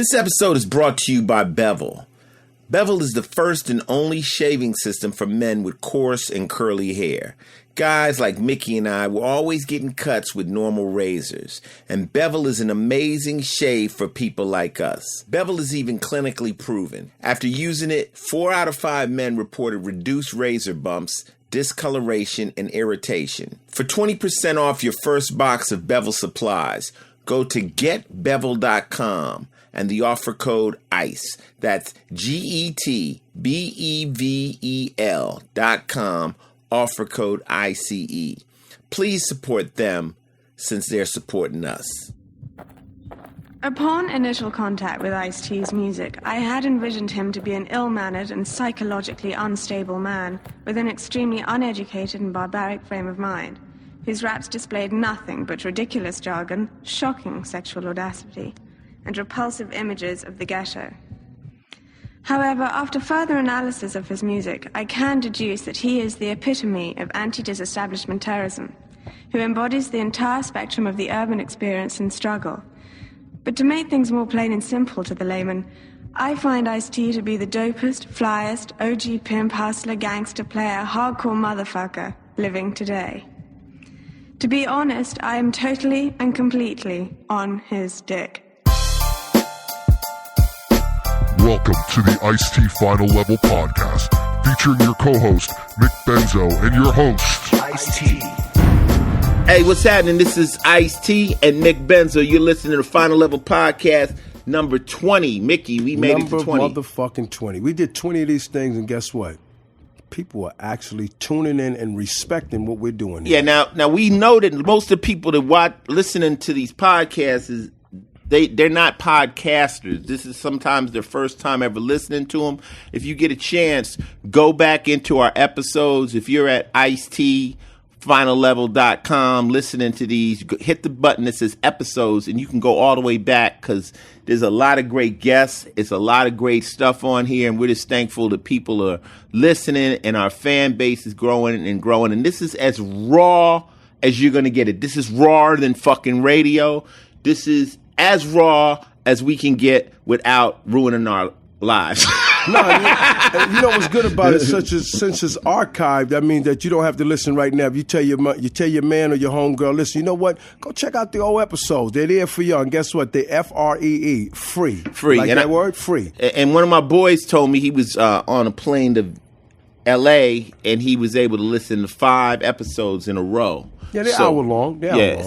This episode is brought to you by Beville. Beville is the first and only shaving system for men with coarse and curly hair. Guys like Mickey and I were always getting cuts with normal razors, and Beville is an amazing shave for people like us. Beville is even clinically proven. After using it, 4 out of 5 men reported reduced razor bumps, discoloration, and irritation. For 20% off your first box of Beville supplies, go to getbevel.com and the offer code ICE. That's GETBEVEL.com, offer code ICE. Please support them since they're supporting us. Upon initial contact with Ice-T's music, I had envisioned him to be an ill-mannered and psychologically unstable man with an extremely uneducated and barbaric frame of mind, whose raps displayed nothing but ridiculous jargon, shocking sexual audacity, and repulsive images of the ghetto. However, after further analysis of his music, I can deduce that he is the epitome of anti-disestablishment terrorism, who embodies the entire spectrum of the urban experience and struggle. But to make things more plain and simple to the layman, I find Ice-T to be the dopest, flyest, OG pimp, hustler, gangster player, hardcore motherfucker living today. To be honest, I am totally and completely on his dick. Welcome to the Ice-T Final Level Podcast, featuring your co-host, Mick Benzo, and your host, Ice-T. Hey, what's happening? This is Ice-T and Mick Benzo. You're listening to the Final Level Podcast, number 20. Mickey, we made it to 20. Number motherfucking 20. We did 20 of these things, and guess what? People are actually tuning in and respecting what we're doing here. Yeah, now we know that most of the people that listening to these podcasts they're not podcasters. This is sometimes their first time ever listening to them. If you get a chance, go back into our episodes. If you're at IceTFinalLevel.com listening to these, hit the button that says episodes, and you can go all the way back because there's a lot of great guests. It's a lot of great stuff on here, and we're just thankful that people are listening and our fan base is growing and growing. And this is as raw as you're going to get it. This is rawer than fucking radio. This is as raw as we can get without ruining our lives. No, you know what's good about it? Since it's archived, that means that you don't have to listen right now. If you tell your man or your homegirl, listen, you know what? Go check out the old episodes. They're there for you. And guess what? They FREE, free. Free. Like that word? Free. And one of my boys told me he was on a plane to L.A. and he was able to listen to 5 episodes in a row. Yeah, they're hour long.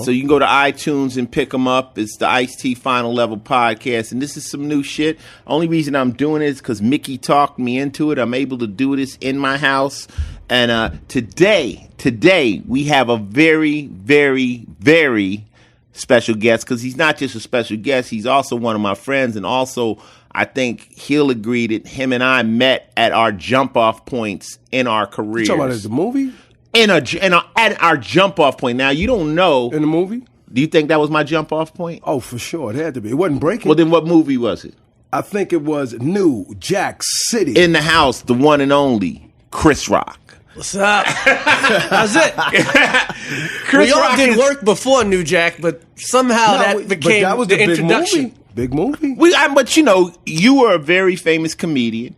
So you can go to iTunes and pick them up. It's the Ice-T Final Level Podcast, and this is some new shit. Only reason I'm doing it is because Mickey talked me into it. I'm able to do this in my house. And today we have a very, very, very special guest, because he's not just a special guest. He's also one of my friends, and also I think he'll agree that him and I met at our jump-off points in our careers. You talking about the movie? At our jump-off point. Now, you don't know. In the movie? Do you think that was my jump-off point? Oh, for sure. It had to be. It wasn't Breaking. Well, then what movie was it? I think it was New Jack City. In the house, the one and only Chris Rock. What's up? How's it? Chris we all Rock did work before New Jack, but somehow that became that was the big introduction. Movie. Big movie. But you were a very famous comedian.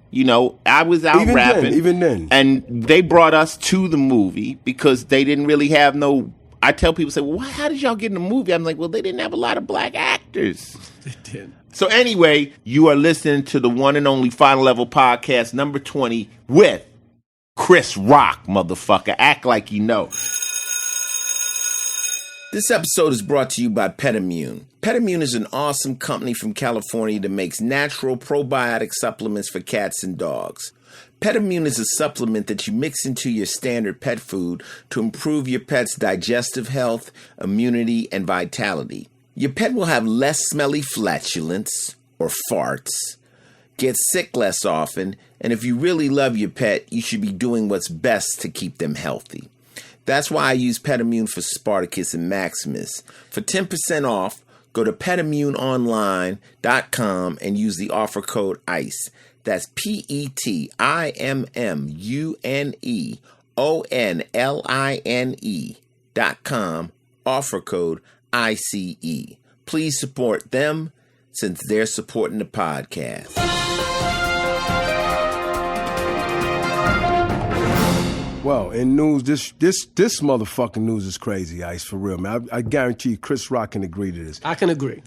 I was out rapping. Even then. And they brought us to the movie because they didn't really have no. I tell people, say, well, how did y'all get in the movie? I'm like, well, they didn't have a lot of black actors. They did. So anyway, you are listening to the one and only Final Level Podcast, number 20, with Chris Rock, motherfucker. Act like you know. This episode is brought to you by Immune. Immune is an awesome company from California that makes natural probiotic supplements for cats and dogs. Immune is a supplement that you mix into your standard pet food to improve your pet's digestive health, immunity, and vitality. Your pet will have less smelly flatulence or farts, get sick less often, and if you really love your pet, you should be doing what's best to keep them healthy. That's why I use Immune for Spartacus and Maximus. For 10% off, go to PetImmuneOnline.com and use the offer code ICE. That's PetImmuneOnline.com, offer code ICE. Please support them since they're supporting the podcast. Well, in news, this motherfucking news is crazy, Ice, for real, man. I guarantee you Chris Rock can agree to this. I can agree.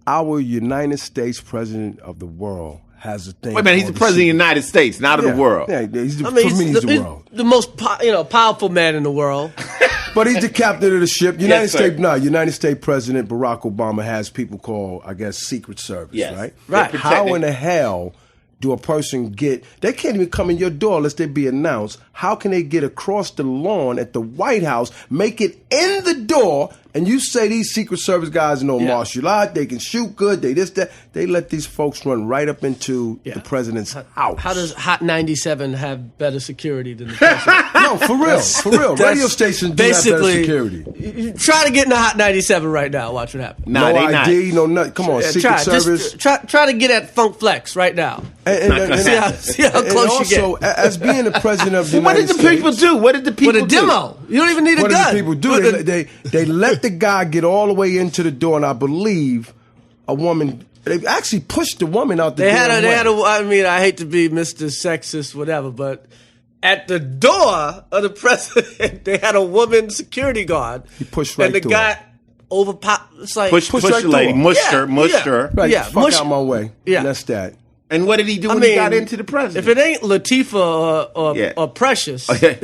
Our United States president of the world has a thing. Wait a minute, he's the president of the United States, not of the world. Yeah, he's the world. The most powerful man in the world. But he's the captain of the ship. United States President Barack Obama has people called, I guess, Secret Service, right? Right. How in the hell do a person get, they can't even come in your door unless they be announced. How can they get across the lawn at the White House, make it in the door, and you say these Secret Service guys know martial art, they can shoot good, they this, that. They let these folks run right up into the president's house. How does Hot 97 have better security than the president? No, for real. Radio stations do have better security. Try to get in the Hot 97 right now. Watch what happens. Nah, no they ID, not. no nothing. Come on, Secret Service. Try to get at Funk Flex right now. And see how close you get. Also, as being the president of the What United did the people do? What did the people With a demo. You don't even need a gun. What did the people do? They let the guy get all the way into the door, and I believe a woman. They actually pushed the woman out the door. I mean, I hate to be Mr. Sexist, whatever, but at the door of the president, they had a woman security guard. He pushed right through. And the guy overpowered. It's like push right the lady, mushed her. Right, fuck out my way. Yeah. And that's that. And what did he do when he got into the president? If it ain't Latifah or Precious. Yeah,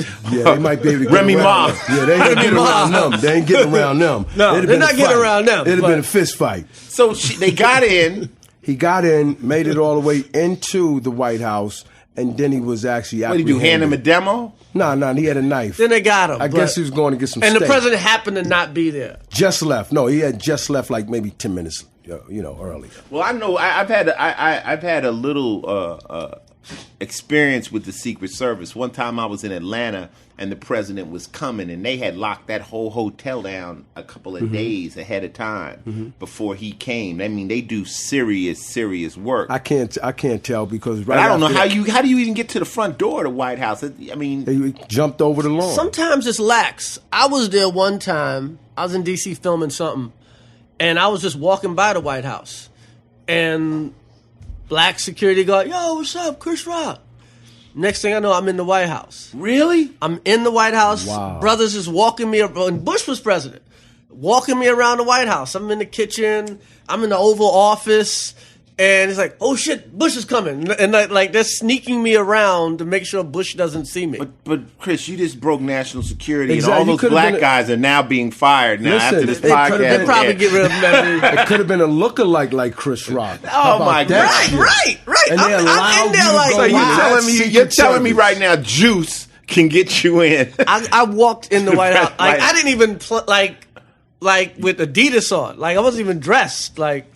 they might be able to get Remy around Ma. them. Yeah, they ain't getting around them. They ain't getting around them. No, they're not getting around them. It'd have been a fist fight. So they got in. He got in, made it all the way into the White House, and then he was actually What did he do, hand him a demo? No, he had a knife. Then they got him. I guess he was going to get some And steak. the president happened to not be there. Just left. No, he had just left like maybe 10 minutes early. Well, I know I've had a little experience with the Secret Service. One time I was in Atlanta and the president was coming, and they had locked that whole hotel down a couple of days ahead of time before he came. I mean, they do serious work. I can't tell because I don't know how do you even get to the front door of the White House? I mean, they jumped over the lawn. Sometimes it's lax. I was there one time. I was in D.C. filming something, and I was just walking by the White House, and black security guard, yo, what's up, Chris Rock? Next thing I know, I'm in the White House. Really? I'm in the White House. Wow. Brothers is walking me around. Bush was president. Walking me around the White House. I'm in the kitchen. I'm in the Oval Office. And it's like, oh shit, Bush is coming. And like they're sneaking me around to make sure Bush doesn't see me. But Chris, you just broke national security, Exactly. and all those black guys are now being fired now after this podcast. They probably get rid of him. It could have been a lookalike like Chris Rock. Oh my God! Right. And they I'm in there like, So you're telling me right now, Juice can get you in? I walked in the White House. Like, Right. I didn't even like with Adidas on. Like I wasn't even dressed. Like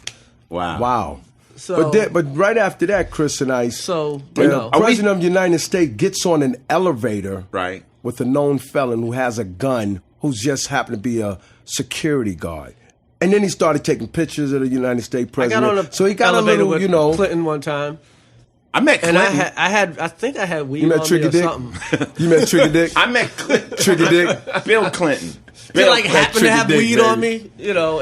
Wow. so. But right after that, Chris and I, So the president of the United States gets on an elevator Right. with a known felon who has a gun, who's just happened to be a security guard. And then he started taking pictures of the United States I president. got on a So he got a elevator little, with Clinton one time. I met And Clinton. I think I had weed You met on Tricky me or Dick? something. You met Tricky Dick? I met Clinton. Tricky Dick? Bill Clinton. They like happened to Tricky have Dick, weed baby. on me,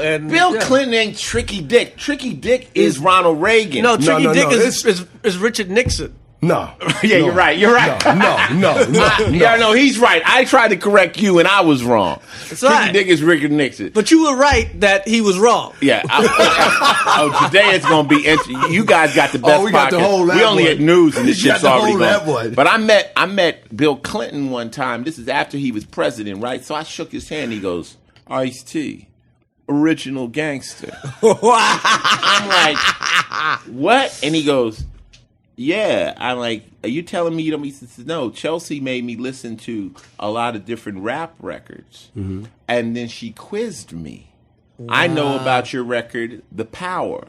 and Bill Clinton ain't Tricky Dick. Tricky Dick is Ronald Reagan. No, Tricky no, Dick no, is Richard Nixon. No. Yeah, no. you're right. You're right. No. Yeah, no, he's right. I tried to correct you, and I was wrong. That's Tricky right. Dick is Richard Nixon. But you were right that he was wrong. Yeah. Today it's going to be interesting. You guys got the best we got to podcast. hold that We only one. had news, and this You got shit's to already hold that gone. one. But I met Bill Clinton one time. This is after he was president, right? So I shook his hand. He goes, Ice-T, original gangster. I'm like, what? And he goes, yeah. I'm like, are you telling me you don't? He says, no. Chelsea made me listen to a lot of different rap records, and then she quizzed me. I know about your record, The Power.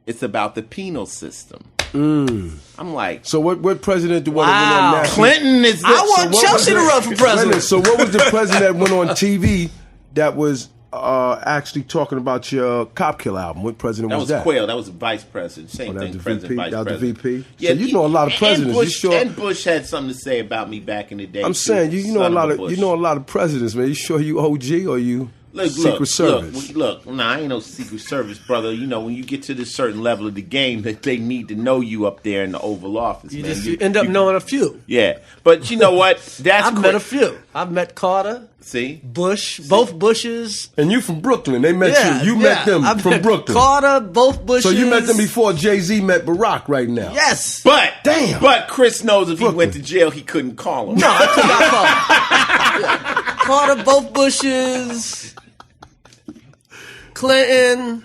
It's about the penal system. I'm like, So what president do you want to win on national? Clinton is. I want Chelsea to run for president. So what was the president that went on TV that was actually talking about your Cop Kill album? What president That was was that? Quayle. That was the vice president. Same that was thing. the President, VP? vice That was the president. VP? So you know a lot of presidents. And You sure? And Bush had something to say about me back in the day. I'm saying you know a Son lot a of Bush. you know a lot of presidents, man. You sure you OG or you? Secret Service. Look, I ain't no Secret Service, brother. You know, when you get to this certain level of the game, that they need to know you up there in the Oval Office, man. You end up knowing a few. Yeah. But you know what? I've met a few. I've met Carter. See? Bush. Both Bushes. And you from Brooklyn. They met you. You met them from Brooklyn. Carter, both Bushes. So you met them before Jay-Z met Barack right now. Yes. But Chris knows if Brooklyn. he went to jail, he couldn't call him. No, I could not call him. Yeah. Carter, both Bushes. Clinton.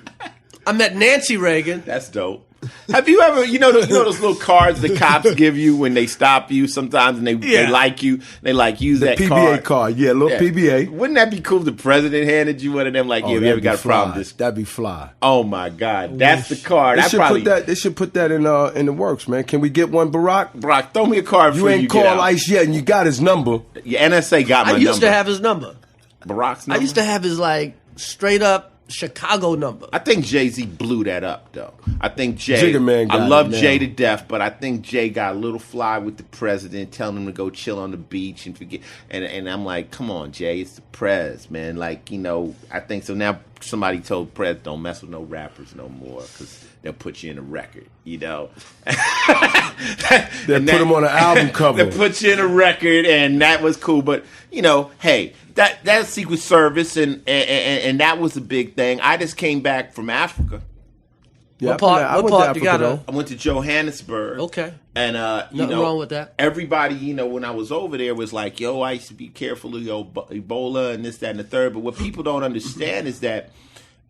I met Nancy Reagan. That's dope. Have you ever, you know those little cards the cops give you when they stop you sometimes and they like you, they like use that PBA card. Yeah, little PBA. Wouldn't that be cool if the president handed you one of them? Like, have you ever got a problem with this? That'd be fly. Oh my God, that's the card. They should put that in the works, man. Can we get one, Barack? Barack, throw me a card. You ain't called ICE yet, and you got his number. Yeah, NSA got my number. I used to have his number. Barack's number. I used to have his straight up Chicago number. I think Jay-Z blew that up, though. I think Jay. Jigga Man got I love it now. Jay to death, but I think Jay got a little fly with the president, telling him to go chill on the beach and forget. And I'm like, come on, Jay, it's the prez, man. Like, I think so. Now somebody told Prez, don't mess with no rappers no more because they'll put you in a record, They'll put them on an album cover. They'll put you in a record, and that was cool. But hey. That's Secret Service, and that was a big thing. I just came back from Africa. Yeah, what part you got? I went to Johannesburg. Okay. And nothing wrong with that. Everybody, when I was over there was like, yo, I used to be careful of Ebola and this, that, and the third. But what people don't understand is that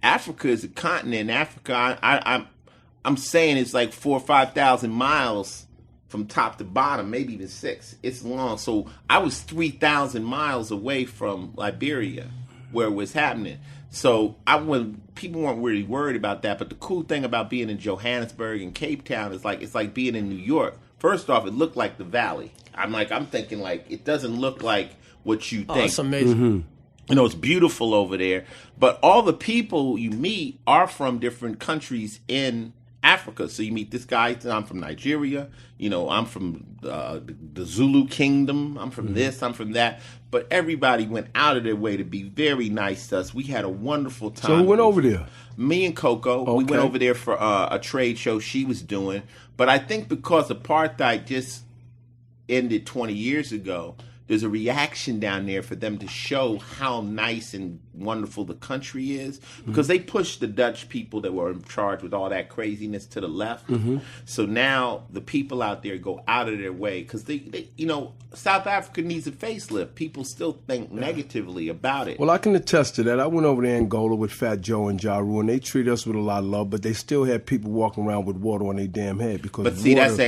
Africa is a continent. Africa, I'm saying it's like 4,000 or 5,000 miles from top to bottom, maybe even 6. It's long. So I was 3,000 miles away from Liberia, where it was happening. So people weren't really worried about that. But the cool thing about being in Johannesburg and Cape Town is it's like being in New York. First off, it looked like the Valley. I'm thinking it doesn't look like what you think. Oh, that's amazing. Mm-hmm. It's beautiful over there. But all the people you meet are from different countries in Africa. So you meet this guy, I'm from Nigeria, I'm from the Zulu Kingdom, I'm from this, I'm from that. But everybody went out of their way to be very nice to us. We had a wonderful time. So who went over there? Me and Coco. Okay. We went over there for a trade show she was doing. But I think because apartheid just ended 20 years ago, there's a reaction down there for them to show how nice and wonderful the country is, because they pushed the Dutch people that were in charge with all that craziness to the left. Mm-hmm. So now the people out there go out of their way because they South Africa needs a facelift. People still think negatively about it. Well, I can attest to that. I went over to Angola with Fat Joe and Ja Rule, and they treat us with a lot of love, but they still had people walking around with water on their damn head because. But see, that's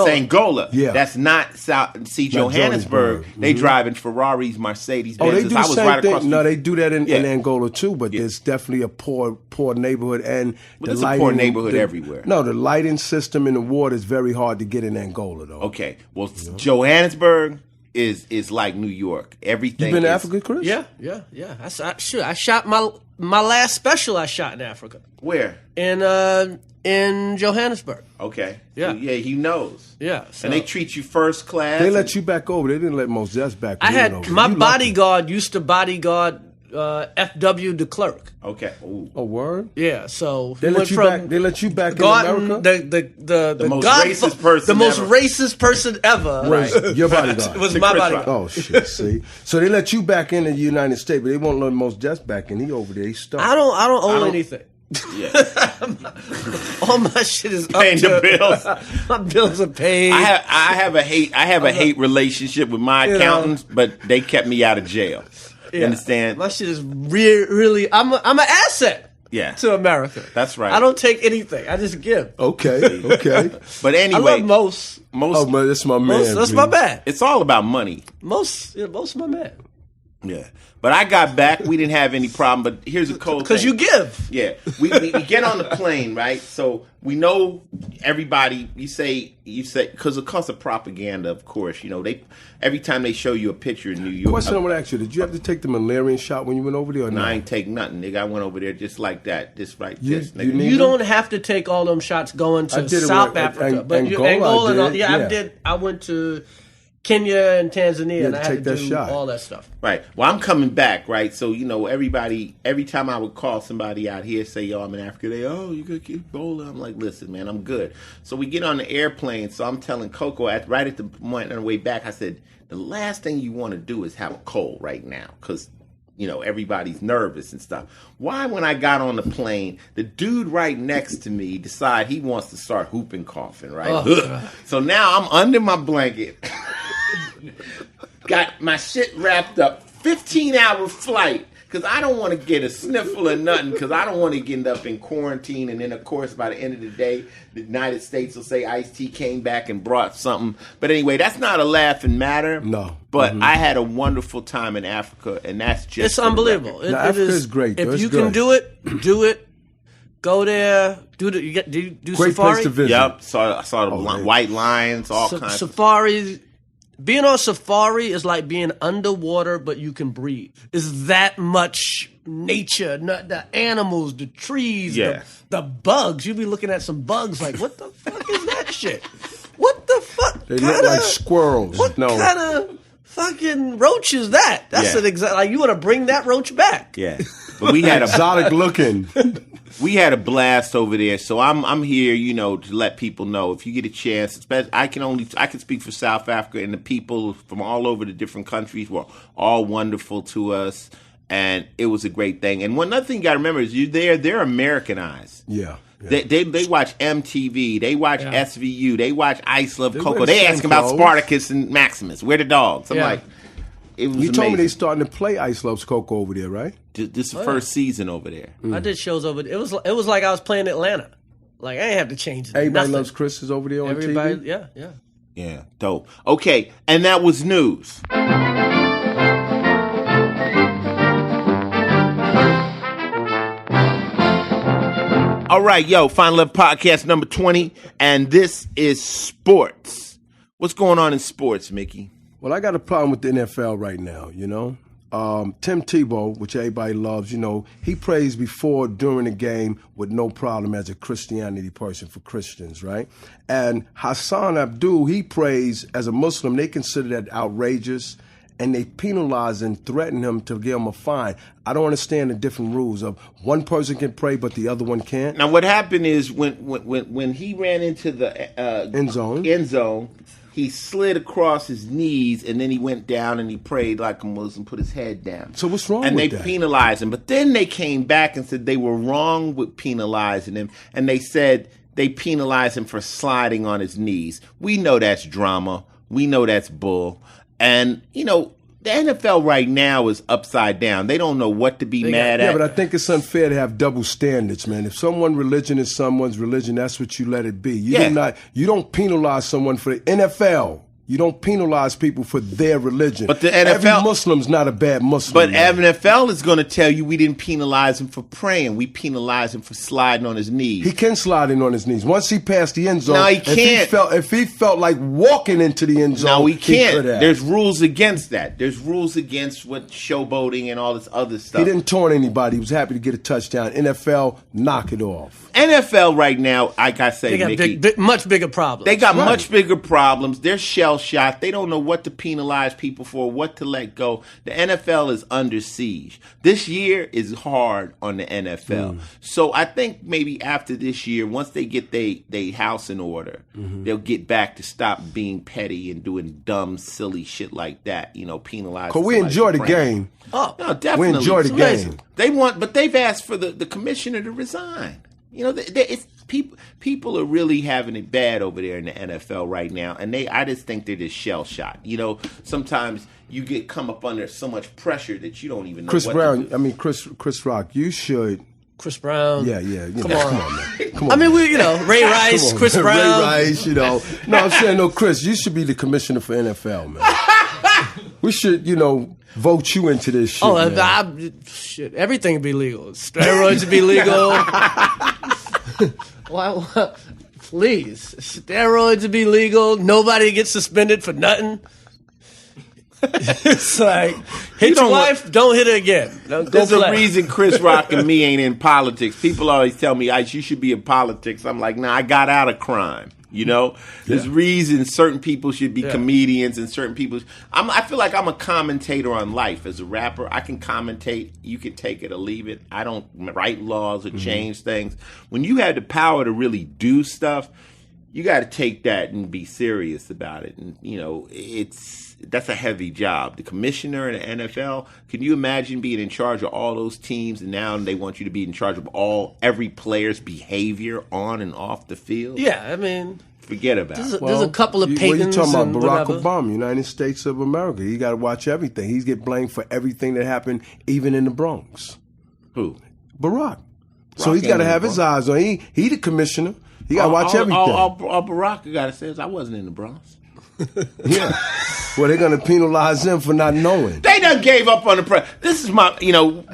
Angola. Yeah. That's not Johannesburg. They driving Ferraris, Mercedes, Benzes. Oh, they do the same thing. No, they do that in Angola too, but there's definitely a poor neighborhood, and there's a poor neighborhood everywhere. No, the lighting system in the water is very hard to get in Angola, though. Okay, well, Johannesburg is like New York. Everything. You been to Africa, Chris? Yeah. I shot my last special. I shot in Africa. Where? In Johannesburg. Okay. Yeah. So, yeah, he knows. Yeah. So. And they treat you first class. They let you back over. They didn't let Mos Def back. I had my bodyguard used to bodyguard FW de Klerk. Okay. Ooh. Oh, word? Yeah. So they let you back. They let you back in America. The most racist person. The most racist person ever. Right. Your bodyguard was my bodyguard. Oh shit! See, so they let you back in the United States, but they won't let Mos Def back in. He over there. He's stuck. I don't own anything. Yeah. All my shit is paying the bills. My bills are paid. I have a hate relationship with my accountants, but they kept me out of jail. You understand? My shit is really. I'm an asset. Yeah. To America. That's right. I don't take anything. I just give. Okay. But anyway, I love most. Oh man, that's my man. That's my man. It's all about money. Most my man. Yeah. But I got back. We didn't have any problem. But here's a cold thing. Because you give. Yeah. We get on the plane, right? So we know everybody. You say because of course of propaganda, of course. Every time they show you a picture in New York. Question I want to ask you: did you have to take the malaria shot when you went over there? Or no, I ain't take nothing, nigga. I went over there just like that, just like this. Nigga. You don't have to take all them shots going to South Africa, but Angola. I did. I went to Kenya and Tanzania, and I take had to that do shot. all that stuff. Right. Well, I'm coming back, right? So, everybody, every time I would call somebody out here, say, yo, I'm in Africa, they, you could keep Ebola. I'm like, listen, man, I'm good. So we get on the airplane. So I'm telling Coco, right at the point on the way back, I said, the last thing you want to do is have a cold right now because, everybody's nervous and stuff. Why, when I got on the plane, the dude right next to me decide he wants to start whooping coughing, right? Oh, so now I'm under my blanket. Got my shit wrapped up. 15-hour flight. Because I don't want to get a sniffle or nothing. Because I don't want to end up in quarantine. And then, of course, by the end of the day, the United States will say Ice-T came back and brought something. But anyway, that's not a laughing matter. No. But I had a wonderful time in Africa. And that's just... It's unbelievable. Africa is great. If It's you good. can do it. Go there. Do Great safari? place to visit. Yep. I saw the white lions, all kinds of... Safaris. Being on safari is like being underwater, but you can breathe. It's that much nature, not the animals, the trees, the bugs. You be looking at some bugs like, what the fuck is that shit? What the fuck? They look like squirrels. What kind of fucking roach is that? That's an exact. Like, you want to bring that roach back? Yeah. But we had exotic looking. We had a blast over there, so I'm here, to let people know if you get a chance. Especially, I can speak for South Africa, and the people from all over the different countries were all wonderful to us, and it was a great thing. And one other thing you got to remember is they're Americanized. Yeah. They watch MTV, they watch SVU, they watch Ice Love Coco. wear They the ask same about clothes. Spartacus and Maximus. Where the dogs? I'm like, it was You told me amazing. they starting to play Ice Loves Coco over there, right? This is the first season over there. I did shows over there. It was like I was playing Atlanta. Like, I ain't have to change Everybody nothing. Loves Chris is over there on Everybody, TV? yeah. Yeah, dope. Okay, and that was news. All right, Final Love Podcast number 20, and this is sports. What's going on in sports, Mickey? Well, I got a problem with the NFL right now, Tim Tebow, which everybody loves, he prays before, during the game with no problem as a Christianity person for Christians, right? And Hassan Abdul, he prays as a Muslim. They consider that outrageous, and they penalize and threaten him to give him a fine. I don't understand the different rules of one person can pray but the other one can't. Now, what happened is when he ran into the End zone, he slid across his knees, and then he went down and he prayed like a Muslim, put his head down. So what's wrong and with they that? penalized him. But then they came back and said they were wrong with penalizing him, and they said they penalized him for sliding on his knees. We know that's drama. We know that's bull. And, the NFL right now is upside down. They don't know what to be mad at. Yeah, but I think it's unfair to have double standards, man. If someone's religion is someone's religion, that's what you let it be. You don't penalize someone for the NFL. You don't penalize people for their religion. But the NFL, every Muslim's not a bad Muslim. But man. NFL is going to tell you we didn't penalize him for praying. We penalized him for sliding on his knees. He can slide in on his knees. Once he passed the end zone, No, he can't. If he felt like walking into the end zone, No, he can't. could have. There's rules against that. There's rules against what showboating and all this other stuff. He didn't taunt anybody. He was happy to get a touchdown. NFL, knock it off. NFL right now, like I say, They got Mickey, much bigger problems. they got much bigger problems. They're shell-shocked. They don't know what to penalize people for, what to let go. The NFL is under siege. This year is hard on the NFL. So I think maybe after this year, once they get their house in order, they'll get back to stop being petty and doing dumb, silly shit like that, penalizing. Because we enjoy the game. Oh, no, definitely. We enjoy the It's game. amazing. But they've asked for the commissioner to resign. It's people are really having it bad over there in the NFL right now, and I just think they're just shell shocked. Sometimes you come up under so much pressure that you don't even know. Chris what Brown, to do. Chris Rock, you should. Chris Brown. Yeah. Come on, on. Come on. I mean, Ray Rice, Chris Brown. Ray Rice, No, I'm saying, Chris, you should be the commissioner for NFL, man. We should, vote you into this shit. man. Shit, everything would be legal. Steroids would be legal. Why? Please, steroids would be legal. Nobody gets suspended for nothing. It's like, hit your wife, don't hit her again. There's a reason Chris Rock and me ain't in politics. People always tell me, Ice, you should be in politics. I'm like, nah, I got out of crime. You know, there's reasons certain people should be comedians and certain people. I feel like I'm a commentator on life as a rapper. I can commentate. You can take it or leave it. I don't write laws or change things. When you have the power to really do stuff, you got to take that and be serious about it. And, you know, that's a heavy job. The commissioner in the NFL, can you imagine being in charge of all those teams and now they want you to be in charge of every player's behavior on and off the field? Yeah, I mean, forget about it. There's a couple of pagans. What are you talking about? Barack whatever. Obama, United States of America. He got to watch everything. He's get blamed for everything that happened, even in the Bronx. Who? Barack. So he's got to have his eyes on. He the commissioner. He got to watch everything. All Barack got to say is, I wasn't in the Bronx. Yeah. Well, they're going to penalize him for not knowing. They done gave up on the president. This is my,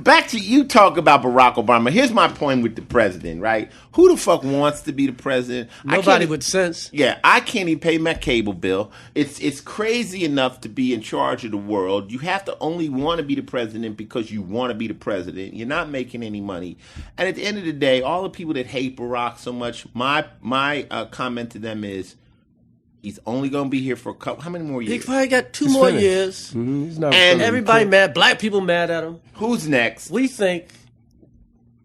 back to you talk about Barack Obama. Here's my point with the president, right? Who the fuck wants to be the president? Nobody with sense. Yeah, I can't even pay my cable bill. It's crazy enough to be in charge of the world. You have to only want to be the president because you want to be the president. You're not making any money. And at the end of the day, all the people that hate Barack so much, my comment to them is, he's only going to be here for how many more years? He probably got two more finished. years. Mm-hmm. He's not And finished. everybody mad. Black people mad at him. Who's next? We think,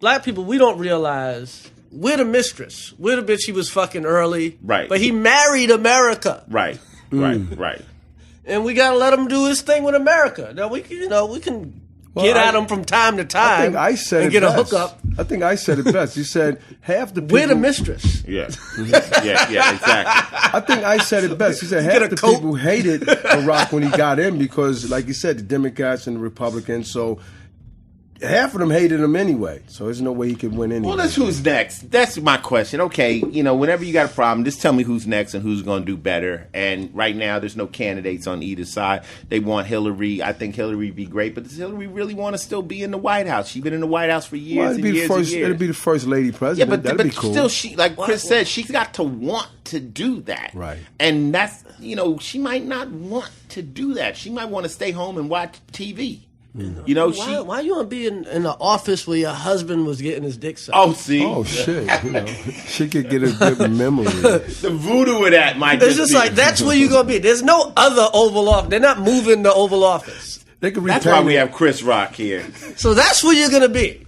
black people, we don't realize we're the mistress. We're the bitch he was fucking early. Right. But he married America. Right. And we got to let him do his thing with America. Now, we can get at him from time to time. I think I said and it get a best. hookup. I think I said it best. You said half the people. We're the mistress. Yeah. yeah, exactly. I think I said it best. He said Get half a the coat. people hated Barack when he got in because, like you said, the Democrats and the Republicans. So half of them hated him anyway. So there's no way he could win anyway. Well, that's who's next. That's my question. Okay, whenever you got a problem, just tell me who's next and who's going to do better. And right now, there's no candidates on either side. They want Hillary. I think Hillary would be great, but does Hillary really want to still be in the White House? She's been in the White House for years and years and years. It'd be the first lady president. Yeah, That'd but be cool. still, she, like Chris said, she's got to want to do that. Right. And that's, she might not want to do that. She might want to stay home and watch TV. Why you want to be in the office where your husband was getting his dick sucked? Oh, see? Oh, shit. She could get a good memory. The voodoo of that might It's just like, that's where you're going to be. There's no other Oval Office. They're not moving the Oval Office. That's why we have Chris Rock here. So that's where you're going to be.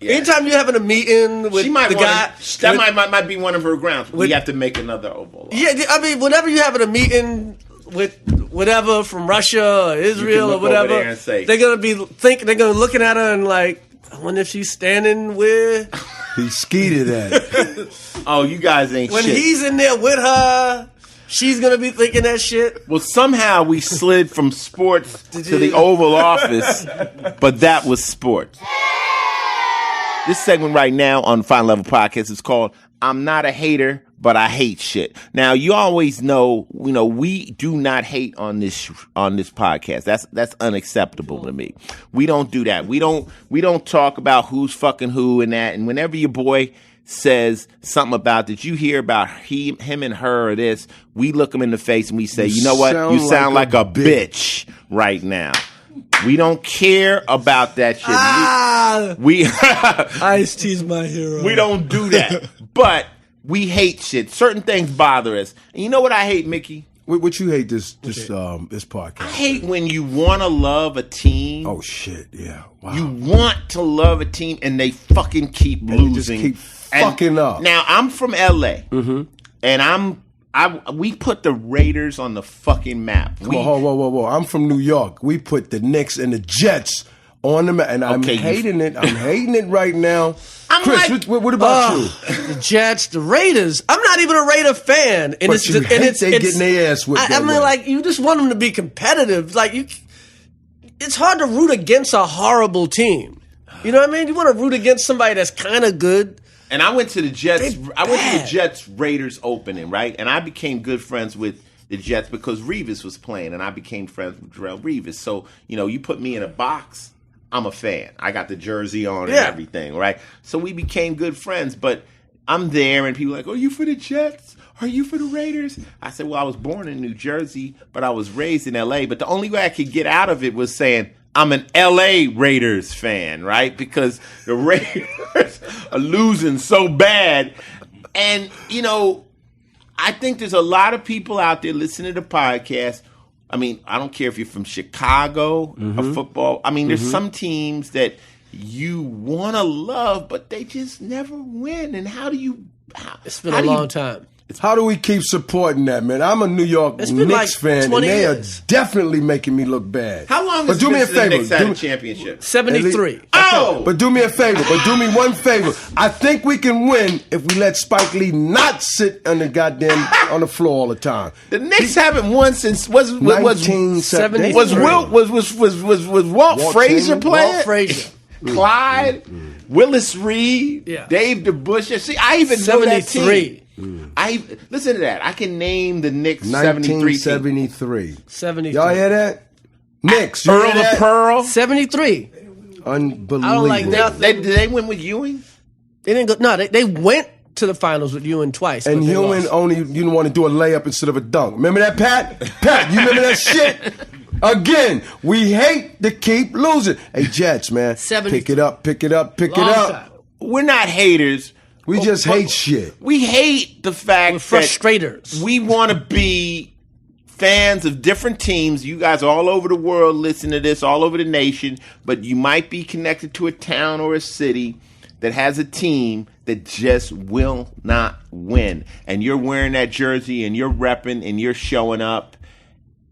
Yeah. Anytime you're having a meeting with the guy. That might be one of her grounds. We have to make another Oval Office. Yeah, I mean, whenever you're having a meeting with whatever from Russia or Israel or whatever, they're gonna be looking at her and like, I wonder if she's standing where he skeeted at. Oh, you guys ain't when shit. When he's in there with her, she's gonna be thinking that shit. Well, somehow we slid from sports to the Oval Office, but that was sports. This segment right now on the Final Level Podcast is called I'm Not a Hater, but I Hate Shit. Now, you always know, we do not hate on this podcast. That's unacceptable to me. We don't do that. We don't talk about who's fucking who and that. And whenever your boy says something about that you hear about him and her or this, we look him in the face and we say, you know what? You sound like a bitch right now. We don't care about that shit. We Ice-T's my hero. We don't do that. But we hate shit. Certain things bother us. And you know what I hate, Mickey? What you hate this podcast? I hate when you want to love a team. Oh shit, yeah. Wow. You want to love a team and they fucking keep losing. They just keep fucking up. Now I'm from LA. Mm-hmm. And we put the Raiders on the fucking map. Whoa. I'm from New York. We put the Knicks and the Jets on the map. And I'm hating it. I'm hating it right now. Chris, what about you? The Jets, the Raiders. I'm not even a Raider fan. And but you hate they getting their ass whipped. I mean, like, you just want them to be competitive. Like, it's hard to root against a horrible team. You know what I mean? You want to root against somebody that's kind of good. And I went to the Jets Raiders opening, right? And I became good friends with the Jets because Revis was playing, and I became friends with Darrelle Revis. So, you put me in a box, I'm a fan. I got the jersey on and everything, right? So we became good friends, but I'm there, and people are like, "Oh, you for the Jets? are you for the Raiders? I said, well, I was born in New Jersey, but I was raised in L.A. But the only way I could get out of it was saying, I'm an L.A. Raiders fan, right? Because the Raiders are losing so bad. And, you know, I think there's a lot of people out there listening to the podcast. I mean, I don't care if you're from Chicago or football. I mean, there's some teams that you want to love, but they just never win. And how do you... It's been a long time. How do we keep supporting that, man? I'm a New York Knicks fan, and they are definitely making me look bad. How long has it been since the Knicks had a championship? 73. Oh! But do me a favor. Do me one favor. I think we can win if we let Spike Lee not sit on the goddamn on the floor all the time. The Knicks haven't won since was 1970. Was Walt Frazier playing? Walt Frazier. Clyde, Willis Reed, Dave DeBusschere. See, I even know that team. Listen to that. I can name the Knicks 1973. 73. Y'all hear that? Knicks. Earl of Pearl. 73. Unbelievable. I don't like that. Did they win with Ewing? They didn't go. No, they went to the finals with Ewing twice. And Ewing only, you didn't want to do a layup instead of a dunk. Remember that, Pat? Pat, you remember that shit? Again, we hate to keep losing. Hey, Jets, man. 70. Pick it up, pick it up, pick it up. We're not haters. We just hate shit. We hate the fact We're frustrators. that we want to be fans of different teams. You guys are all over the world listening to this, all over the nation, but you might be connected to a town or a city that has a team that just will not win. And you're wearing that jersey and you're repping and you're showing up.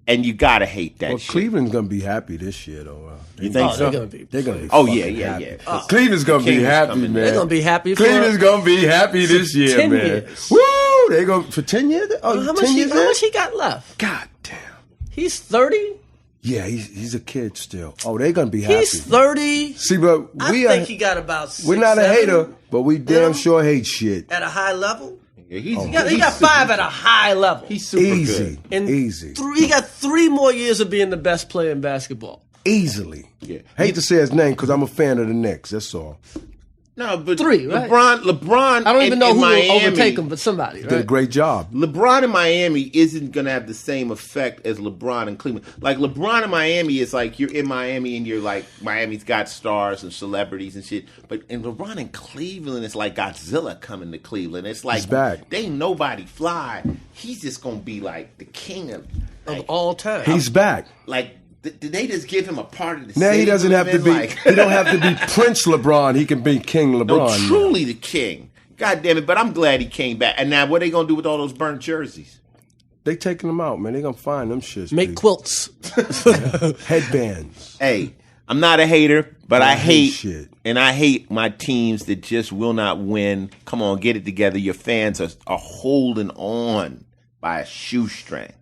And you gotta hate that shit. Cleveland's gonna be happy this year, though. You think so? They're gonna be. Oh yeah. Cleveland's gonna be happy, man. They're gonna be happy. Cleveland's gonna be happy this year, 10 man. years. Woo! They go for 10 years. Oh, How 10 years? much he got left? God damn. He's 30. Yeah, he's a kid still. Oh, they're gonna be happy. He's 30. See, but I think he got about 6, we're not 7 a hater, but we damn sure hate shit. at a high level. Yeah, He got 5 at a high level. He's super Easy. good. And Easy. He got 3 more years of being the best player in basketball. Easily. Yeah. Hate to say his name because I'm a fan of the Knicks. That's all. No, but 3, right? LeBron. I don't even know in who Miami, will overtake him, but somebody. Did a Right? great job. LeBron in Miami isn't going to have the same effect as LeBron in Cleveland. Like, LeBron in Miami is like you're in Miami and you're like, Miami's got stars and celebrities and shit. But in LeBron in Cleveland, it's like Godzilla coming to Cleveland. It's like, He's back. They ain't nobody fly. He's just going to be like the king of all time. He's back. Like, did they just give him a part of the Now city? he doesn't have to be. He don't have to be Prince LeBron. He can be King LeBron. No, truly the king. God damn it! But I'm glad he came back. And now, what are they gonna do with all those burnt jerseys? They taking them out, man. They gonna find them shits. Make B. quilts. Headbands. Hey, I'm not a hater, but I hate shit. And I hate my teams that just will not win. Come on, get it together. Your fans are holding on by a shoestring.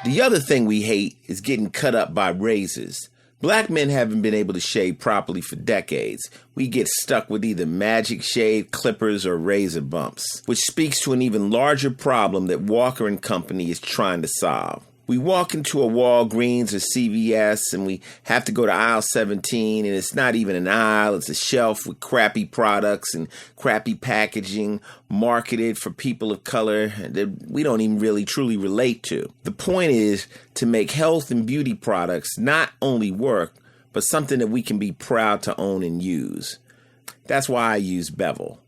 The other thing we hate is getting cut up by razors. Black men haven't been able to shave properly for decades. We get stuck with either magic shave, clippers, or razor bumps, which speaks to an even larger problem that Walker & Company is trying to solve. We walk into a Walgreens or CVS and we have to go to aisle 17 and it's not even an aisle, it's a shelf with crappy products and crappy packaging marketed for people of color that we don't even really truly relate to. The point is to make health and beauty products not only work, but something that we can be proud to own and use. That's why I use Beville.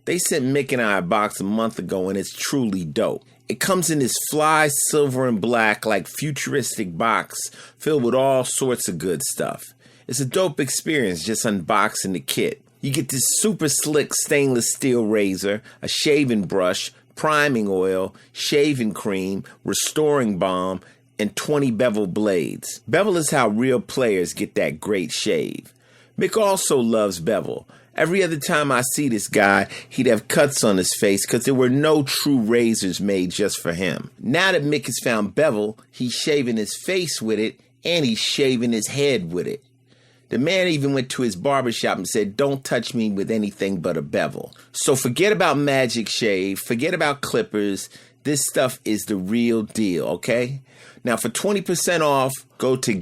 They sent Mick and I a box a month ago and it's truly dope. It comes in this fly silver and black like futuristic box filled with all sorts of good stuff. It's a dope experience just unboxing the kit. You get this super slick stainless steel razor, a shaving brush, priming oil, shaving cream, restoring balm, and 20 Beville blades. Beville is how real players get that great shave. Mick also loves Beville. Every other time I see this guy, he'd have cuts on his face because there were no true razors made just for him. Now that Mick has found Beville, he's shaving his face with it and he's shaving his head with it. The man even went to his barbershop and said, "Don't touch me with anything but a Beville." So forget about Magic Shave, forget about clippers. This stuff is the real deal, okay? Now for 20% off, go to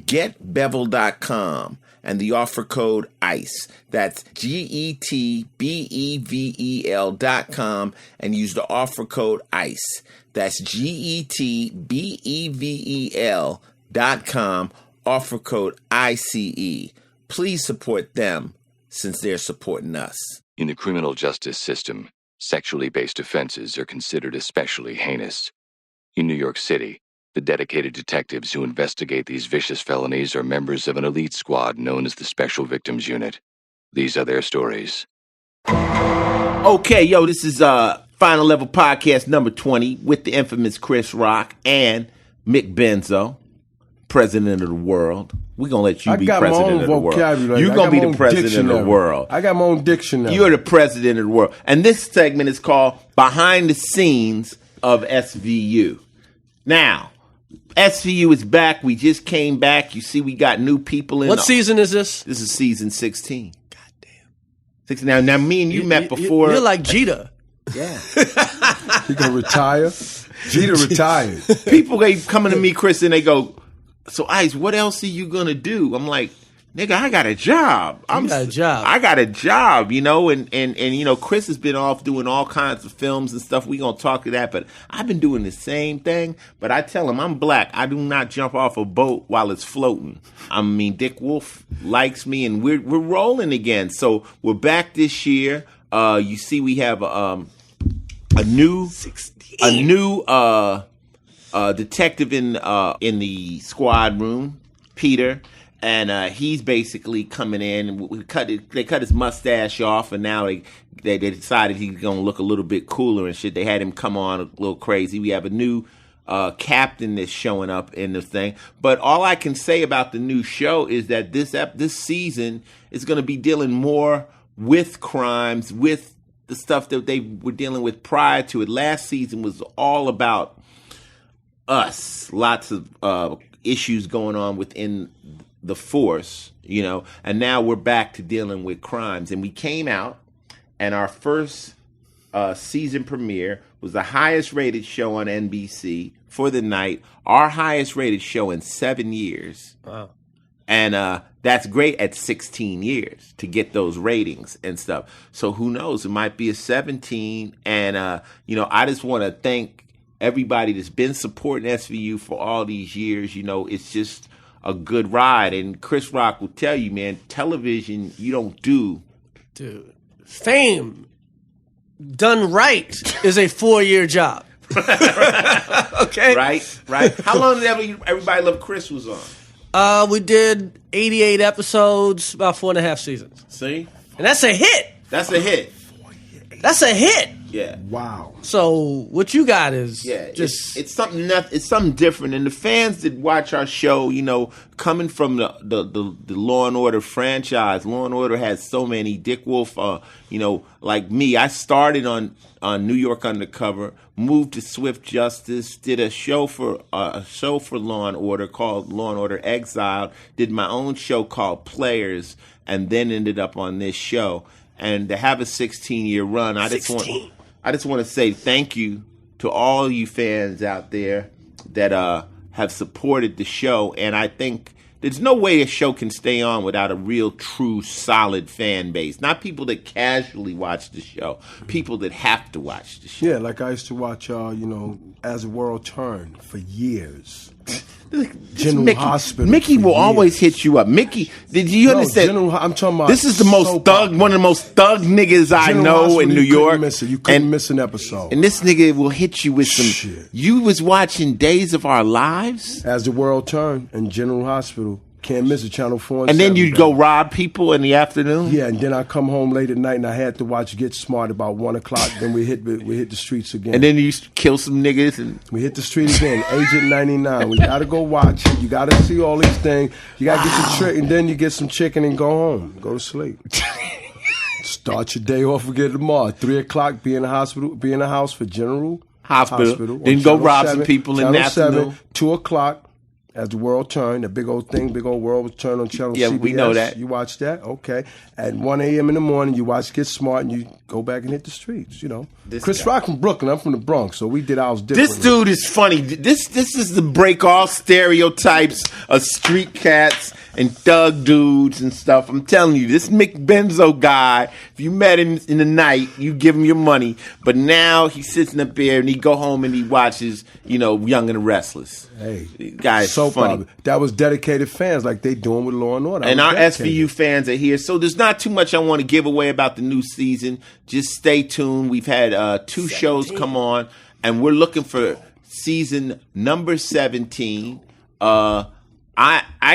getbeville.com. and the offer code ICE. That's GETBEVEL.com and use the offer code ICE. That's GETBEVEL.com, offer code ICE. Please support them since they're supporting us. In the criminal justice system, sexually based offenses are considered especially heinous. In New York City, the dedicated detectives who investigate these vicious felonies are members of an elite squad known as the Special Victims Unit. These are their stories. Okay, this is Final Level Podcast number 20 with the infamous Chris Rock and Mick Benzo, president of the world. We're going to let you be president of the world. You're going to be the president of the world. I got my own dictionary. You're the president of the world. And this segment is called Behind the Scenes of SVU. Now, SVU is back. We just came back. You see, we got new people in. What season is this? This is season 16. Goddamn. 16. Now, me and you met before. You're like Jeter. Yeah. You gonna retire? Jeter retired. People keep coming to me, Chris, and they go, "So, Ice, what else are you gonna do?" I'm like, "Nigga, I got a job. I got a job, and Chris has been off doing all kinds of films and stuff. We gonna talk to that, but I've been doing the same thing. But I tell him I'm black. I do not jump off a boat while it's floating. I mean, Dick Wolf likes me, and we're rolling again. So we're back this year. You see, we have a new detective in the squad room, Peter. And he's basically coming in. They cut his mustache off, and now they decided he's going to look a little bit cooler and shit. They had him come on a little crazy. We have a new captain that's showing up in the thing. But all I can say about the new show is that this season is going to be dealing more with crimes, with the stuff that they were dealing with prior to it. Last season was all about us. Lots of issues going on within the force, and now we're back to dealing with crimes. And we came out, and our first season premiere was the highest rated show on NBC for the night, our highest rated show in 7 years. Wow. And that's great at 16 years to get those ratings and stuff. So who knows? It might be a 17. And, I just want to thank everybody that's been supporting SVU for all these years. It's just a good ride. And Chris Rock will tell you, man, television, you don't do. Dude, fame done right is a 4-year job. Okay? Right. How long did Everybody Love Chris was on? We did 88 episodes, about 4.5 seasons. See? And that's a hit. That's a hit. Yeah. Wow. So what you got is just it's something different. And the fans that watch our show, coming from the Law and Order franchise, Law and Order has so many. Dick Wolf, like me, I started on New York Undercover, moved to Swift Justice, did a show for Law and Order called Law and Order Exiled, did my own show called Players, and then ended up on this show. And to have a 16-year run, I just want to say thank you to all you fans out there that have supported the show. And I think there's no way a show can stay on without a real, true, solid fan base. Not people that casually watch the show, people that have to watch the show. Yeah, like I used to watch, As the World Turned for years. General Hospital. Mickey will always hit you up. Mickey, did you understand? I'm talking about. This is the most thug, one of the most thug niggas I know in New York. You couldn't miss an episode. And this nigga will hit you with some. Shit. You was watching Days of Our Lives? As the World Turned and General Hospital. Can't miss it, Channel 4 and then you'd go rob people in the afternoon? Yeah, and then I come home late at night and I had to watch Get Smart about 1 o'clock. Then we hit the streets again. And then you kill some niggas? And we hit the street again. Agent 99. We got to go watch it. You got to see all these things. You got to get your trick, and then you get some chicken and go home. Go to sleep. Start your day off again tomorrow. 3 o'clock, be in the hospital, be in the house for General Hospital. Then go rob some people in the afternoon. 2 o'clock. As the World Turned, the big old world was turned on channel CBS. Yeah, we know that. You watch that? Okay. At 1 a.m. in the morning, you watch Get Smart, and you go back and hit the streets, you know. This Chris guy. Rock from Brooklyn. I'm from the Bronx, so we did ours differently. This dude is funny. This is the break all stereotypes of street cats and thug dudes and stuff. I'm telling you, this Mick Benzo guy, if you met him in the night, you give him your money. But now he's sitting up there and he go home and he watches, Young and the Restless. Hey, guys, so funny. That was dedicated fans like they doing with Law and Order. And our SVU fans are here. So there's not too much I want to give away about the new season. Just stay tuned. We've had 2 shows come on, and we're looking for season number 17. I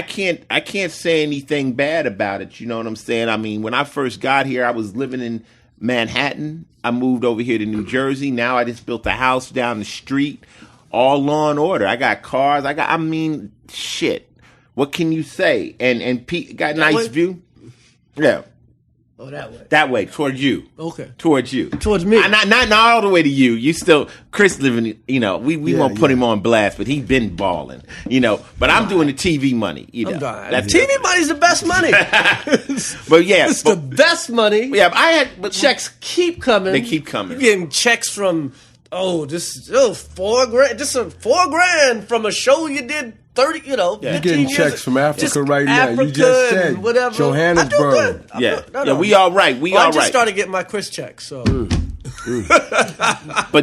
can't say anything bad about it. You know what I'm saying? I mean, when I first got here, I was living in Manhattan. I moved over here to New Jersey. Now I just built a house down the street. All Law and Order. I got cars. Shit. What can you say? And Pete got a nice view. Yeah. Oh, that way. That way, towards you. Okay. Towards you. Towards me. Not all the way to you. You still, Chris living, we won't put him on blast, but he's been balling, But I'm doing the TV money, TV money's the best money. But yeah. It's the best money. Yeah, but checks keep coming. They keep coming. You're getting checks from, $4 grand. Just $4 from a show you did 30, 15 You're getting checks from Africa right now. Africa You just said whatever. Johannesburg. I do good. We all right. I just started getting my Chris checks, so. But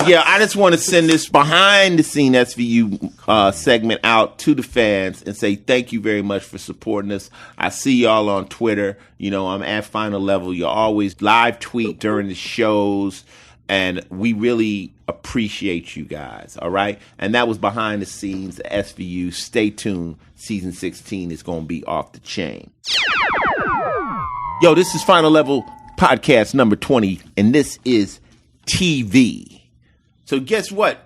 yeah, I just want to send this behind the scene SVU segment out to the fans and say thank you very much for supporting us. I see y'all on Twitter. I'm at Final Level. You always live tweet during the shows. And we really appreciate you guys, all right? And that was behind the scenes, the SVU. Stay tuned. Season 16 is going to be off the chain. Yo, this is Final Level Podcast number 20, and this is TV. So guess what?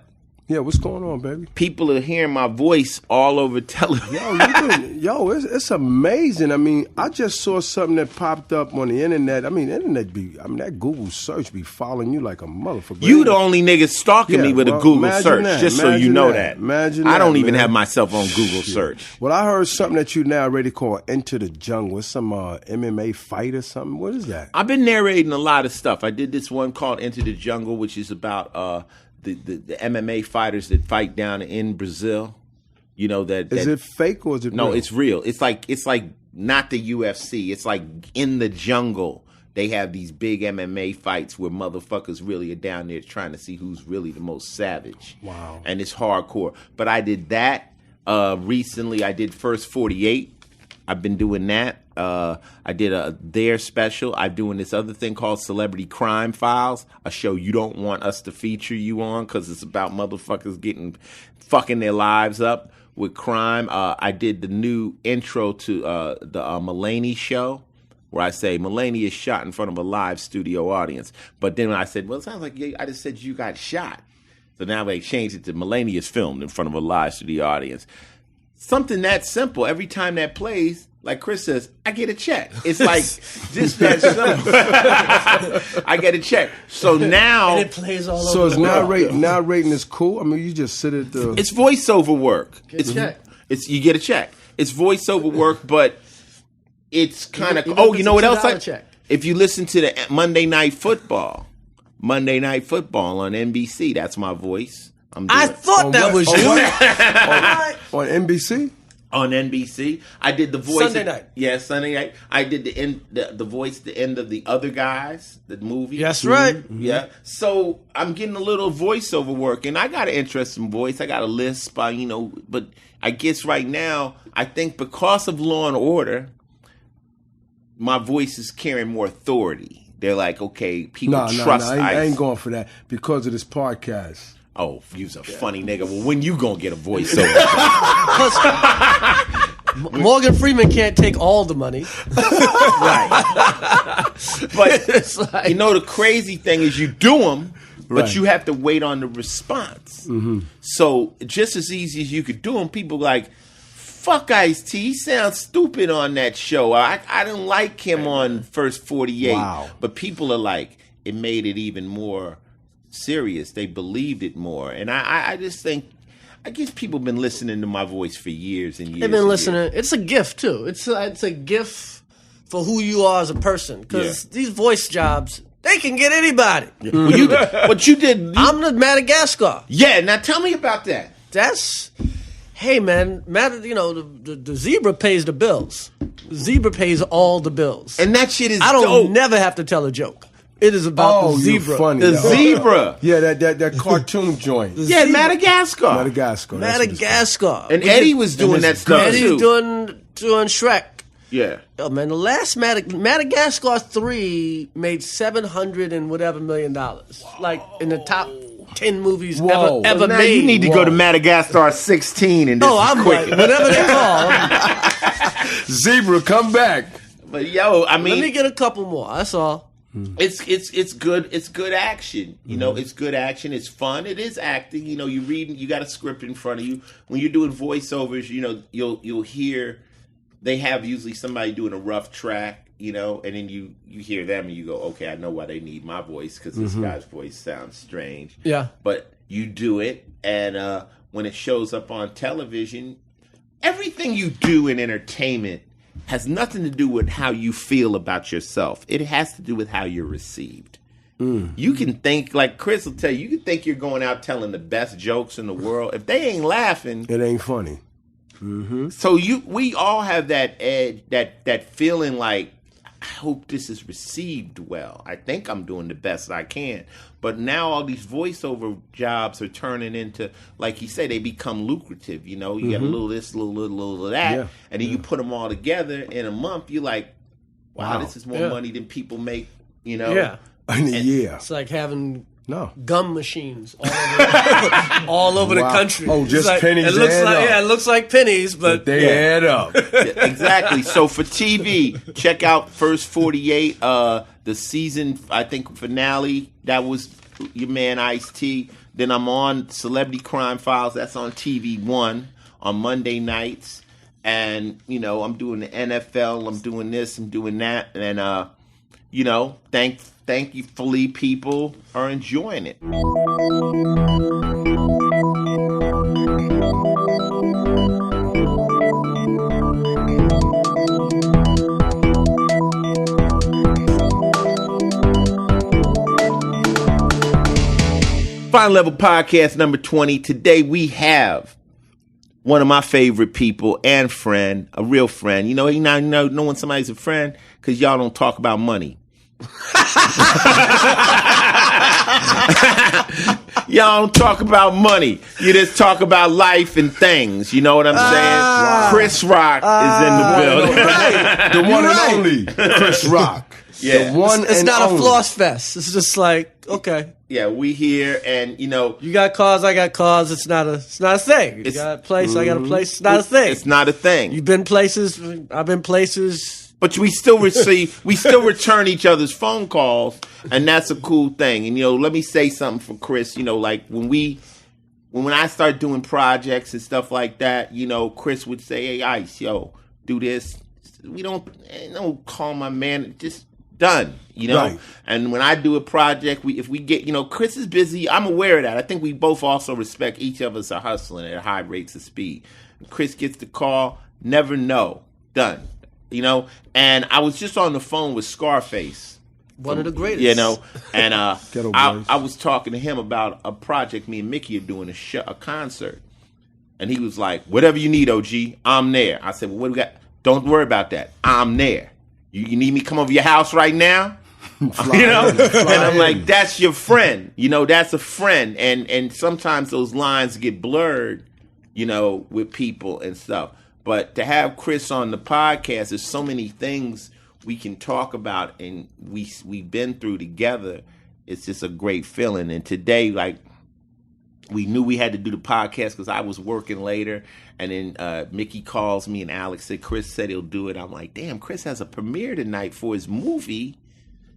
Yeah, what's going on, baby? People are hearing my voice all over television. It's amazing. I mean, I just saw something that popped up on the internet. That Google search be following you like a motherfucker. You the only nigga stalking me with a Google search, just so you know that. Imagine I don't that, even man. have myself on Google search. Well, I heard something that you now already call Enter the Jungle. It's some MMA fight or something. What is that? I've been narrating a lot of stuff. I did this one called Enter the Jungle, which is about the MMA fighters that fight down in Brazil. Is it fake or is it real? No, it's real. It's like not the UFC. It's like in the jungle. They have these big MMA fights where motherfuckers really are down there trying to see who's really the most savage. Wow. And it's hardcore. But I did that recently. I did First 48. I've been doing that. I did their special. I'm doing this other thing called Celebrity Crime Files, a show you don't want us to feature you on because it's about motherfuckers fucking their lives up with crime. I did the new intro to the Mulaney show where I say Mulaney is shot in front of a live studio audience. But then I said, well, it sounds like I just said you got shot. So now they changed it to Mulaney is filmed in front of a live studio audience. Something that simple. Every time that plays, like Chris says, I get a check. It's like just that simple. I get a check. So now and it plays all over. So is narrating is cool? I mean, you just sit at the. It's voiceover work. Get a check. You get a check. It's voiceover work, but it's kind of. You know what else? If you listen to the Monday Night Football on NBC, that's my voice. I thought that was you. On NBC? On NBC. I did the voice. Sunday night. Yeah, Sunday night. I did the voice, the end of The Other Guys, the movie. That's right. Mm-hmm. Yeah. So I'm getting a little voiceover work, and I got an interesting voice. I got a lisp, but I guess right now, I think because of Law and Order, my voice is carrying more authority. They're like, okay, people trust Ice. I ain't going for that because of this podcast. Oh, you's a funny nigga. Well, when you gonna get a voiceover? Morgan Freeman can't take all the money. Right. But the crazy thing is you do them, but you have to wait on the response. Mm-hmm. So just as easy as you could do them, people like, fuck Ice-T, he sounds stupid on that show. I didn't like him on First 48. Wow. But people are like, it made it even more serious. They believed it more. And I just think, I guess people have been listening to my voice for years and years. They've been listening. It's a gift, too. It's a gift for who you are as a person. Because these voice jobs, They can get anybody. What you did. I'm the Madagascar. Yeah, now tell me about that. Hey man, the zebra pays the bills. The zebra pays all the bills. And that shit is I don't dope. never have to tell a joke. It is about the zebra. Funny, the zebra. Yeah, that cartoon joint. Yeah, Madagascar. Madagascar. And Eddie was doing that stuff Eddie too. doing Shrek. Yeah. Oh man, the last Madagascar 3 made $700 and whatever million. Like in the top 10 movies ever now made. You need to go to Madagascar 16 and I'm quick. like, whatever they call. Zebra, come back. But yo, I mean, Let me get a couple more. That's all. It's good. It's good action. You know, it's good action. It's fun. It is acting. You know, you reading. You got a script in front of you. When you're doing voiceovers, you know, you'll hear. They have usually somebody doing a rough track, you know, and then you hear them and you go, okay, I know why they need my voice because this guy's voice sounds strange. Yeah. But you do it, and when it shows up on television, everything you do in entertainment has nothing to do with how you feel about yourself. It has to do with how you're received. You can think, like Chris will tell you, you can think you're going out telling the best jokes in the world. If they ain't laughing, it ain't funny. So we all have that edge, that feeling like, I hope this is received well. I think I'm doing the best I can. But now all these voiceover jobs are turning into, like you say, they become lucrative. You know, you got a little this, a little of that, and then you put them all together in a month. You're like, wow, this is more money than people make. You know, In a year. It's like having No. gum machines all over the country. Oh, It's just like, pennies it looks add like, up. Yeah, it looks like pennies, but They add up. Yeah, exactly. So for TV, check out First 48, the season, I think, finale. That was your man Ice-T. Then I'm on Celebrity Crime Files. That's on TV One on Monday nights. And, you know, I'm doing the NFL. I'm doing this. I'm doing that. And, you know, thankfully people are enjoying it. Final Level Podcast number 20. Today we have one of my favorite people and friend, a real friend. You know, you know when somebody's a friend because y'all don't talk about money. Y'all don't talk about money. You just talk about life and things. You know what I'm saying? Chris Rock is in the building. The one and only Chris Rock. Yeah. The one it's and not only. a floss fest. It's just like, okay, Yeah, we here, and you know, you got cars, I got cars. It's not a thing. You got a place, I got a place. It's not a thing. It's not a thing. You've been places, I've been places. But we still return each other's phone calls, and that's a cool thing. And you know, let me say something for Chris. You know, like when I start doing projects and stuff like that, you know, Chris would say, "Hey, Ice, yo, do this." We don't call my man, just done. You know, Right. And when I do a project, if we get, you know, Chris is busy. I'm aware of that. I think we both also respect each of us are hustling at high rates of speed. Chris gets the call, never know, done. You know, and I was just on the phone with Scarface. One of the greatest. You know, and Ghetto Boys. I was talking to him about a project me and Mickey are doing, a concert. And he was like, whatever you need, OG, I'm there. I said, well, what do we got? Don't worry about that. I'm there. You need me to come over your house right now? You know? And I'm like, that's your friend. You know, that's a friend. And sometimes those lines get blurred, you know, with people and stuff. But to have Chris on the podcast, there's so many things we can talk about and we've been through together. It's just a great feeling. And today, like, we knew we had to do the podcast because I was working later. And then Mickey calls me and Alex said, Chris said he'll do it. I'm like, damn, Chris has a premiere tonight for his movie.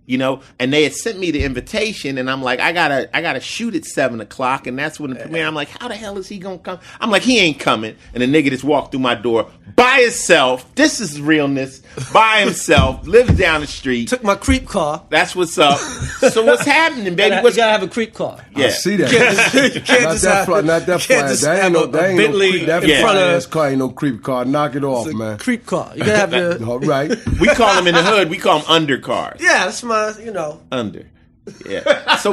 You know, and they had sent me the invitation, and I'm like, I gotta shoot at 7:00, and that's when the premiere. I'm like, how the hell is he gonna come? I'm like, he ain't coming. And the nigga just walked through my door by himself. This is realness. By himself, lives down the street. Took my creep car. That's what's up. So what's happening, baby? You What's gotta have a creep car. yeah? I see that. You can't just have Not that can't fly. just That have ain't no a creep. Bentley That in front of ass car ain't no creep car. Knock it off, man. creep car. You gotta have your All right. We call them in the hood. We call them undercars. yeah. That's my Under. Yeah. So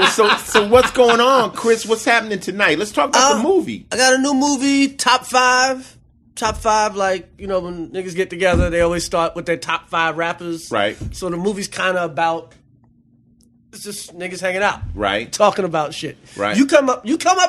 what's going on, Chris? What's happening tonight? Let's talk about the movie. I got a new movie, Top 5. Top 5, like, you know, when niggas get together, they always start with their top 5 rappers. Right. So the movie's kind of about, it's just niggas hanging out. Right. Talking about shit. Right. You come up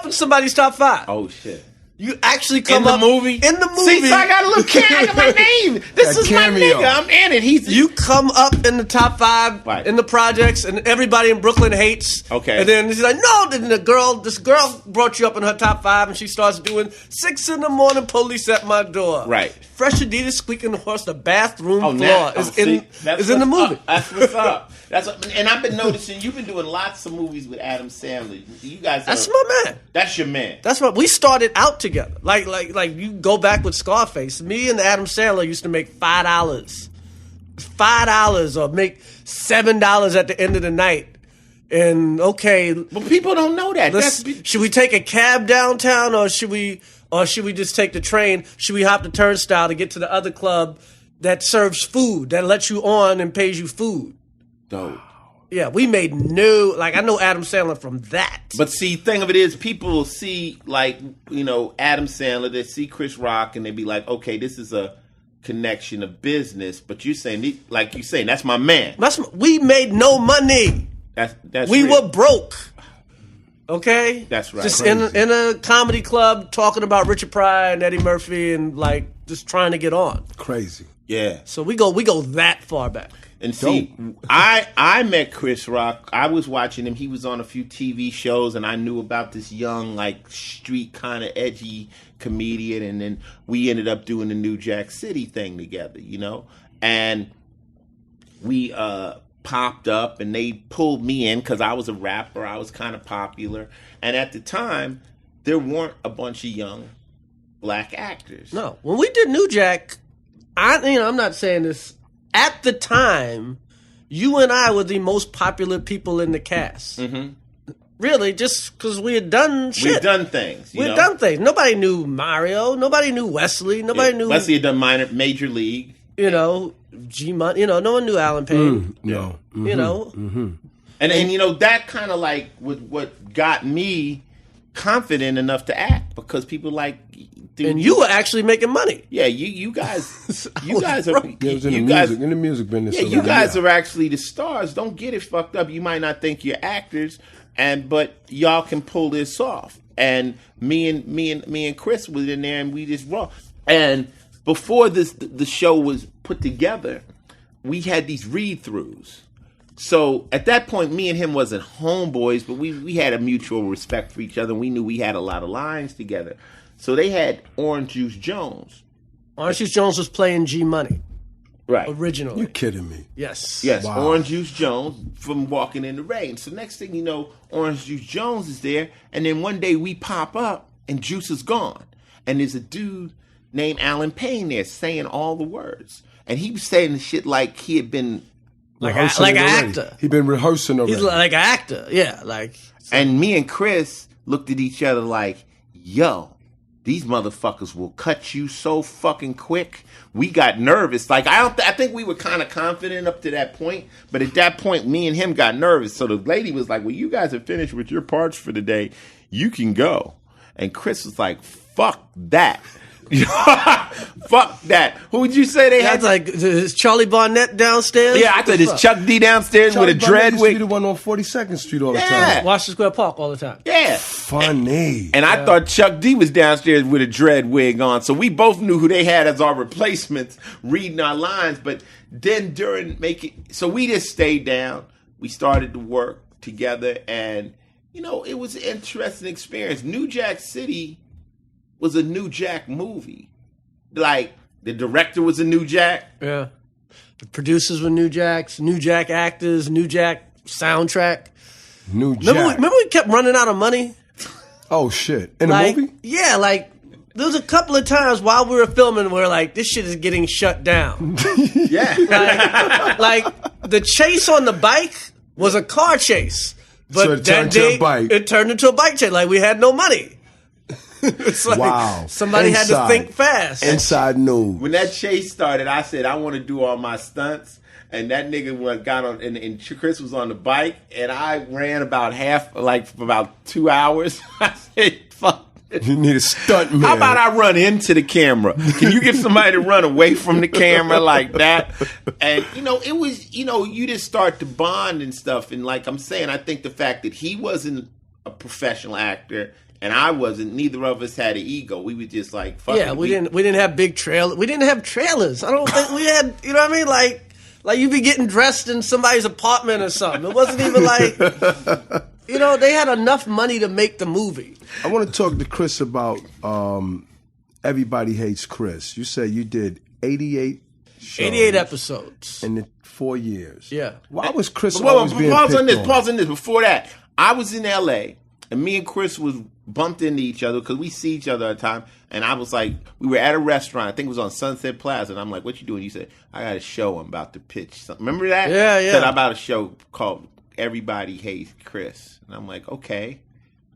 in somebody's top 5. Oh, shit. You actually come In the up movie? In the movie. See, so I got a little I got my name. This is cameo. my nigga. I'm in it. You come up in the top 5 Right. in the projects, and everybody in Brooklyn hates. Okay. And then she's like, no. Then this girl brought you up in her top 5, and she starts doing 6 a.m. police at my door. Right. Fresh Adidas squeaking horse. The bathroom floor now- is see, in that's the what's movie. up. That's what's up. And I've been noticing you've been doing lots of movies with Adam Sandler. You guys. That's my man. That's your man. That's what we started out together. Like you go back with Scarface. Me and Adam Sandler used to make $5, or make $7 at the end of the night. And okay, But people don't know that. should we take a cab downtown, or should we just take the train? Should we hop the turnstile to get to the other club that serves food, that lets you on and pays you food? dope. Yeah, we made new. Like, I know Adam Sandler from that. But see, thing of it is, people will see, like, you know, Adam Sandler, they see Chris Rock, and they be like, okay, this is a connection of business. But you're saying, like you saying, that's my man. We made no money. That's We real. were broke. Okay? That's right. Just in a comedy club talking about Richard Pryor and Eddie Murphy and, like, just trying to get on. Crazy. Yeah. So we go that far back. And see, I met Chris Rock. I was watching him. He was on a few TV shows, and I knew about this young, like, street kind of edgy comedian. And then we ended up doing the New Jack City thing together, you know? And we popped up, and they pulled me in because I was a rapper. I was kind of popular. And at the time, there weren't a bunch of young black actors. No. When we did New Jack, I'm not saying this. At the time, you and I were the most popular people in the cast. Mm-hmm. Really, just because we had done shit. We'd done things. We'd done things. Nobody knew Mario. Nobody knew Wesley. Nobody knew... Wesley had done Major League. You know, G-Money. You know, no one knew Alan Payne. No. Mm-hmm. You know? Mm-hmm. And you know, that kind of like what got me confident enough to act, because people like... Dude, and you were actually making money. Yeah, you guys are Yeah, it was in the music business. Yeah, you guys are actually the stars. Don't get it fucked up. You might not think you're actors, but y'all can pull this off. And me and Chris was in there, and we just raw. And before the show was put together, we had these read-throughs. So at that point, me and him wasn't homeboys, but we had a mutual respect for each other, and we knew we had a lot of lines together. So they had Orange Juice Jones. Orange Juice Jones was playing G-Money. Right. Originally. You kidding me? Yes. Yes, Wow. Orange Juice Jones from Walking in the Rain. So next thing you know, Orange Juice Jones is there, and then one day we pop up, and Juice is gone. And there's a dude named Alan Payne there saying all the words. And he was saying the shit like he had been... Like Rehearsing an it already. actor. He'd been rehearsing already. He's like an actor. Yeah, like... And me and Chris looked at each other like, yo, these motherfuckers will cut you so fucking quick. We got nervous. Like, I think we were kind of confident up to that point, but at that point, me and him got nervous. So the lady was like, well, you guys are finished with your parts for the day. You can go. And Chris was like, fuck that. Fuck that. Who would you say they had? That's like, is Charlie Barnett downstairs? Yeah, I thought it's Chuck D downstairs Charlie with a Barnett dread used to be wig. the one on 42nd Street all the Yeah. time. Washington Square Park all the time. Yeah. Funny. And I thought Chuck D was downstairs with a dread wig on. So we both knew who they had as our replacements reading our lines. But then so we just stayed down. We started to work together. And, you know, it was an interesting experience. New Jack City was a New Jack movie. Like, the director was a New Jack. Yeah. The producers were New Jacks, New Jack actors, New Jack soundtrack. New Jack. Remember we kept running out of money? Oh, shit. In Like, a movie? Yeah, like, there was a couple of times while we were filming where, like, this shit is getting shut down. Yeah. like, the chase on the bike was a car chase. But So it turned to a bike. It turned into a bike chase. Like, we had no money. It's like Wow. somebody had to Inside. think fast. Inside news. When that chase started, I said, I want to do all my stunts. and that nigga got on, and Chris was on the bike, and I ran about for about 2 hours. I said, fuck. You need a stunt man. How about I run into the camera? Can you get somebody to run away from the camera like that? And, it was, you just start to bond and stuff. And like I'm saying, I think the fact that he wasn't a professional actor and I wasn't, neither of us had an ego. We were just like, fuck it. We didn't have big trailers. We didn't have trailers. I don't think we had, you know what I mean? Like you be getting dressed in somebody's apartment or something. It wasn't even like, they had enough money to make the movie. I want to talk to Chris about Everybody Hates Chris. You said you did 88 shows. 88 episodes. In the 4 years. Yeah. Why was Chris always being pause on picked this. Before that, I was in L.A., and me and Chris was bumped into each other because we see each other at a time. And I was like, we were at a restaurant. I think it was on Sunset Plaza. And I'm like, what you doing? You said, I got a show. I'm about to pitch something. Remember that? Yeah. Said I'm about a show called Everybody Hates Chris. And I'm like, okay.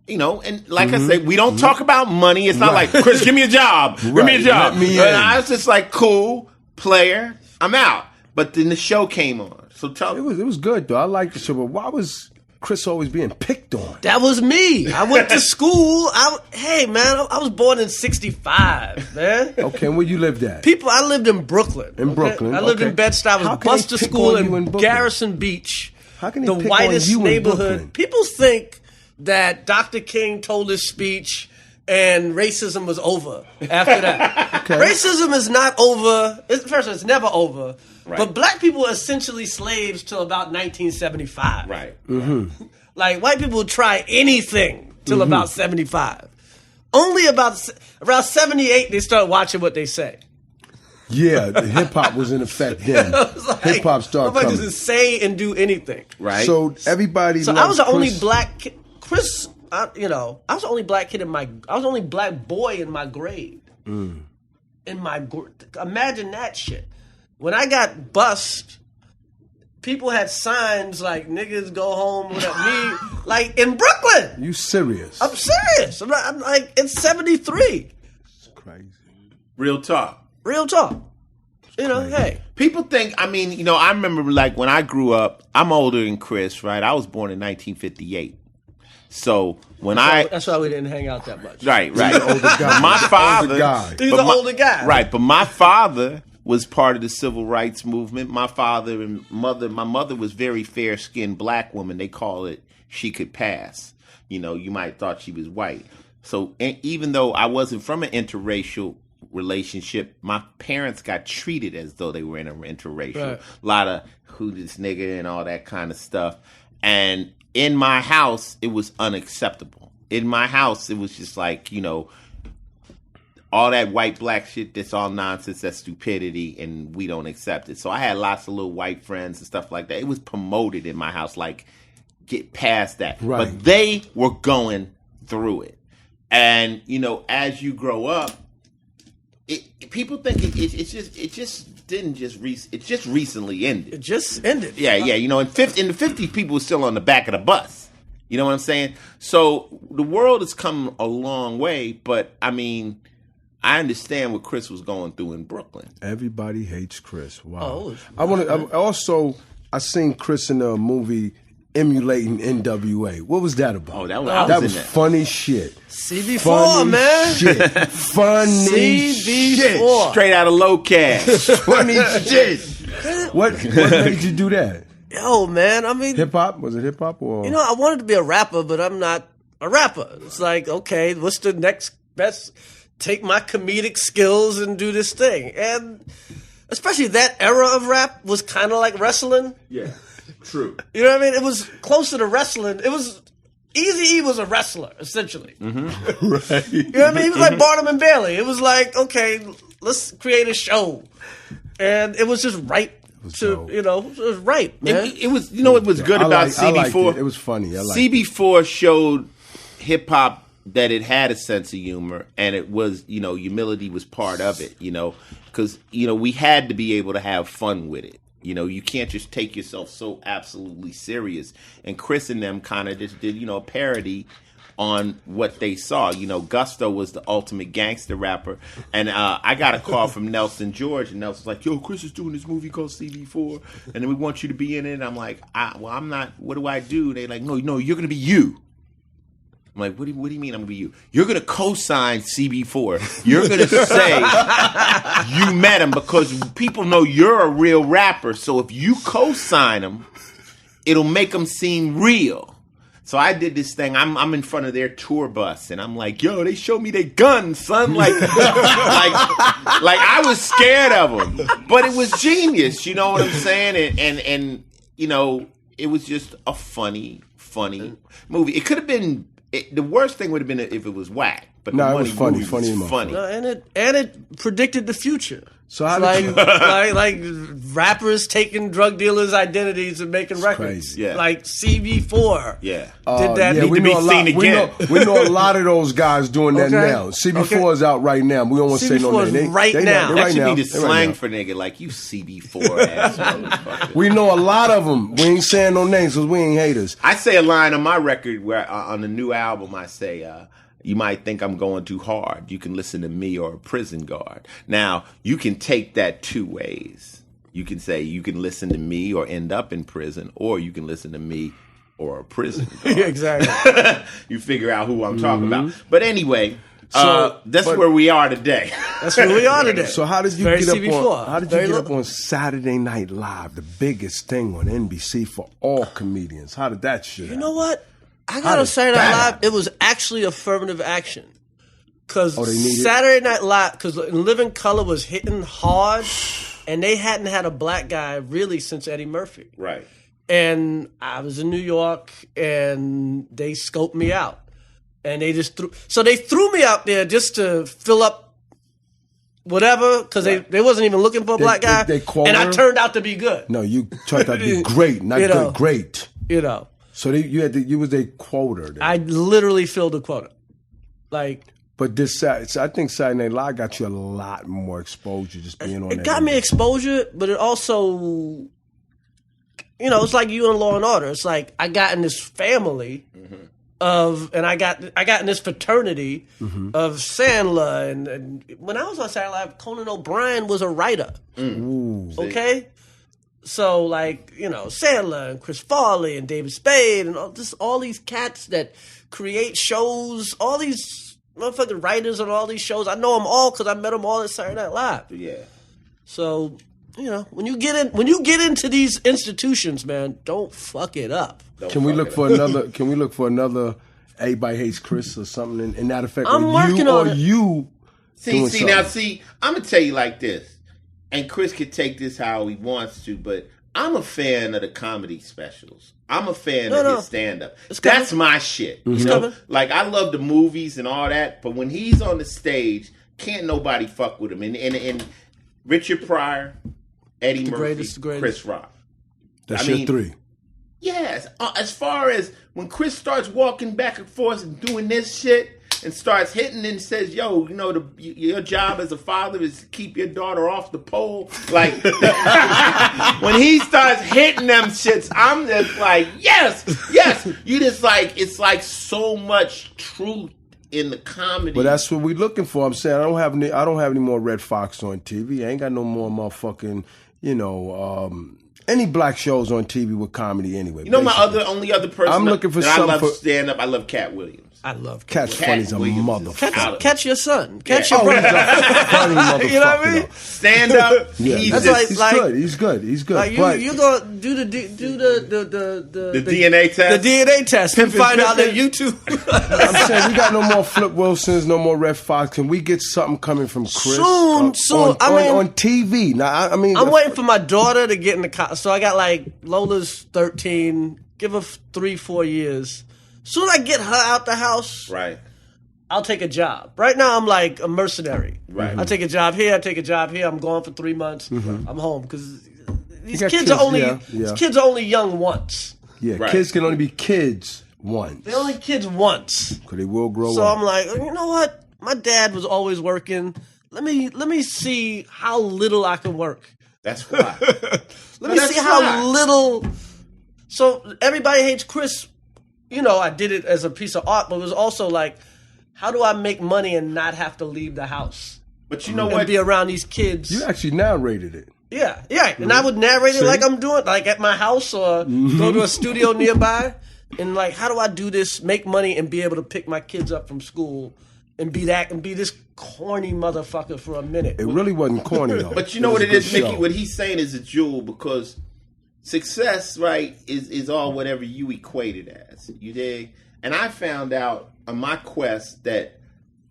And like I said, we don't talk about money. It's not like, Chris, give me a job. Give me a job. Let me in. And I was just like, cool, player, I'm out. But then the show came on. So tell me. It was good, though. I liked the show. But why was Chris always being picked on? That was me. I went to school. Hey, man, I was born in 65, man. Okay, and where you lived at? I lived in Brooklyn. Brooklyn. I lived in Bed-Stuy. I was bused to school in Garrison Beach. How can they the pick whitest on you neighborhood. In Brooklyn? People think that Dr. King told his speech and racism was over after that. Okay. Racism is not over. First, it's never over. Right. But black people were essentially slaves till about 1975. Right. Mm-hmm. Like, white people would try anything till about 75. Only around 78, they started watching what they say. Yeah, the hip-hop was in effect then. Hip-hop started coming. Just say and do anything. Right. So everybody So I was the Chris. only black kid. Chris, I was the only black kid I was the only black boy in my grade. Imagine that shit. When I got bussed, people had signs like "niggas go home without me," like in Brooklyn. You serious? I'm serious. I'm like, it's 73. It's crazy. Real talk. Hey. People think, I remember like when I grew up, I'm older than Chris, right? I was born in 1958. So that's why we didn't hang out that much. Right. Older guy. My father. He's the older guy. Right, but my father was part of the civil rights movement. My father and my mother was very fair-skinned black woman. They call it she could pass. You might have thought she was white. So even though I wasn't from an interracial relationship, my parents got treated as though they were in an interracial. Right. A lot of who this nigga and all that kind of stuff. And in my house, it was unacceptable. In my house, it was just like, all that white black shit, that's all nonsense, that's stupidity, and we don't accept it. So I had lots of little white friends and stuff like that. It was promoted in my house, like, get past that. Right. But they were going through it. And, as you grow up, people think it just recently ended. It just ended. Yeah. In the 50s, people were still on the back of the bus. You know what I'm saying? So the world has come a long way, but I understand what Chris was going through in Brooklyn. Everybody hates Chris. Wow. Oh. I seen Chris in a movie emulating NWA. What was that about? Oh, that was funny shit. CB4, funny man. Shit. Funny CB4. shit. Straight out of Low Cash. Funny shit. What made you do that? Yo, man, hip hop? Was it hip hop or? I wanted to be a rapper, but I'm not a rapper. It's like, okay, what's the next best? Take my comedic skills and do this thing. And especially that era of rap was kind of like wrestling. Yeah. True. You know what I mean? It was closer to wrestling. It was Eazy-E was a wrestler, essentially. Mm-hmm. Right. You know what I mean? He was like Barnum and Bailey. It was like, okay, let's create a show. And it was just ripe it was ripe, man. It was, what was good about CB4? It was funny. CB4 showed hip hop that it had a sense of humor, and it was, humility was part of it, because, we had to be able to have fun with it. You can't just take yourself so absolutely serious. And Chris and them kind of just did, a parody on what they saw. You know, Gusto was the ultimate gangster rapper. And I got a call from Nelson George, and Nelson's like, yo, Chris is doing this movie called CB4, and then we want you to be in it. And I'm like, I'm not, what do I do? They're like, no, you're going to be you. I'm like, what do you mean I'm going to be you? You're going to co-sign CB4. You're going to say you met him because people know you're a real rapper. So if you co-sign him, it'll make them seem real. So I did this thing. I'm in front of their tour bus, and I'm like, yo, they showed me their guns, son. Like I was scared of them. But it was genius, you know what I'm saying? And you know, it was just a funny movie. It could have been... the worst thing would have been if it was whack. But no, the it was funny. No, and it predicted the future. So how did you like rappers taking drug dealers' identities and making records? Crazy. Yeah. Like CB4. Yeah. Did that need to be seen again? We know a lot of those guys doing that now. CB4 is out right now. We don't want to say no name. CB4 is right now. That should be the slang for nigga, like you CB4 ass motherfucker. We know a lot of them. We ain't saying no names because we ain't haters. I say a line on my record where on the new album I say, you might think I'm going too hard. You can listen to me or a prison guard. Now, you can take that two ways. You can say you can listen to me or end up in prison, or you can listen to me or a prison guard. Exactly. You figure out who I'm talking about. But anyway, that's where we are today. That's where we are today. So how did you Very get up CB4. on? How did you get up on Saturday Night Live, the biggest thing on NBC for all comedians? How did that shit? You know what? I gotta say that Live, it was actually affirmative action. Because Saturday Night Live, because Living Color was hitting hard, and they hadn't had a black guy really since Eddie Murphy. Right. And I was in New York, and they scoped me out. And they just threw me out there just to fill up whatever, because they wasn't even looking for a black guy. And I turned out to be good. No, you turned out to be great, not good, great. You know. So you was a quota. Then. I literally filled a quota, But I think Saturday Night Live got you a lot more exposure just being on. It got me exposure, but it also, it's like you in Law and Order. It's like I got in this family and I got in this fraternity of Sandler, and when I was on Saturday Night Live, Conan O'Brien was a writer. Ooh, okay. So, Sandler and Chris Farley and David Spade and all these cats that create shows, all these motherfucking writers on all these shows. I know them all because I met them all at Saturday Night Live. Yeah. So, when you get into these institutions, man, don't fuck it up. Can we look for another Everybody Hates Chris or something in that effect? I'm working on it. You I'm gonna tell you like this. And Chris could take this how he wants to, but I'm a fan of the comedy specials. I'm a fan of his stand-up. That's my shit. You know? Like, I love the movies and all that, but when he's on the stage, can't nobody fuck with him. And Richard Pryor, Eddie Murphy, Chris Rock. That's your three. Yes. As far as when Chris starts walking back and forth and doing this shit, and starts hitting and says, yo, your job as a father is to keep your daughter off the pole. Like, when he starts hitting them shits, I'm just like, yes. You just like, it's like so much truth in the comedy. But that's what we're looking for. I'm saying I don't have any more Red Fox on TV. I ain't got no more motherfucking, any black shows on TV with comedy anyway. My only other person I'm looking for that I love for stand up. I love Cat Williams. I love Cat's funny as a motherfucker. Catch your son. Catch your brother. Funny motherfucker. You know what I mean? Stand up. Yeah, he's good. Like you gonna do the DNA test. The DNA test and find out that YouTube. I'm saying we got no more Flip Wilsons, no more Red Fox. Can we get something coming from Chris? Soon. On TV. Now, I'm waiting for my daughter to get in the car. So I got Lola's 13. Give her 3-4 years. Soon I get her out the house, right? I'll take a job. Right now I'm like a mercenary. Right. I take a job here. I take a job here. I'm gone for 3 months. I'm home because these kids are only young once. Yeah, right. Kids can only be kids once. They're only kids once because they will grow up. So I'm like, you know what? My dad was always working. Let me see how little I can work. That's why. Let me see how little. So Everybody Hates Chris I did it as a piece of art, but it was also like, how do I make money and not have to leave the house? But you know and what? Be around these kids. You actually narrated it. Yeah. And I would narrate it like I'm doing, like at my house or go to a studio nearby. And like, how do I do this, make money, and be able to pick my kids up from school and be this corny motherfucker for a minute? It really wasn't corny though. But you know what it is, Mickey? What he's saying is a jewel, because success, right, is all whatever you equate it as. You dig? And I found out on my quest that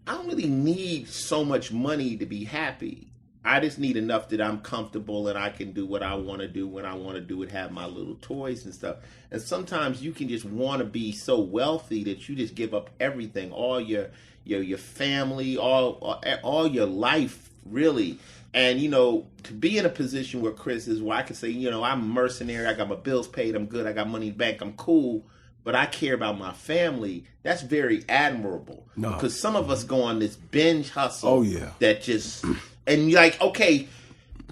I don't really need so much money to be happy. I just need enough that I'm comfortable and I can do what I want to do when I want to do it, have my little toys and stuff. And sometimes you can just want to be so wealthy that you just give up everything, all your family, all your life, really. And, to be in a position where Chris is, where I can say, I'm a mercenary, I got my bills paid, I'm good, I got money in the bank, I'm cool, but I care about my family. That's very admirable. No. Because some of us go on this binge hustle. Oh, yeah. That just... And you're like, okay,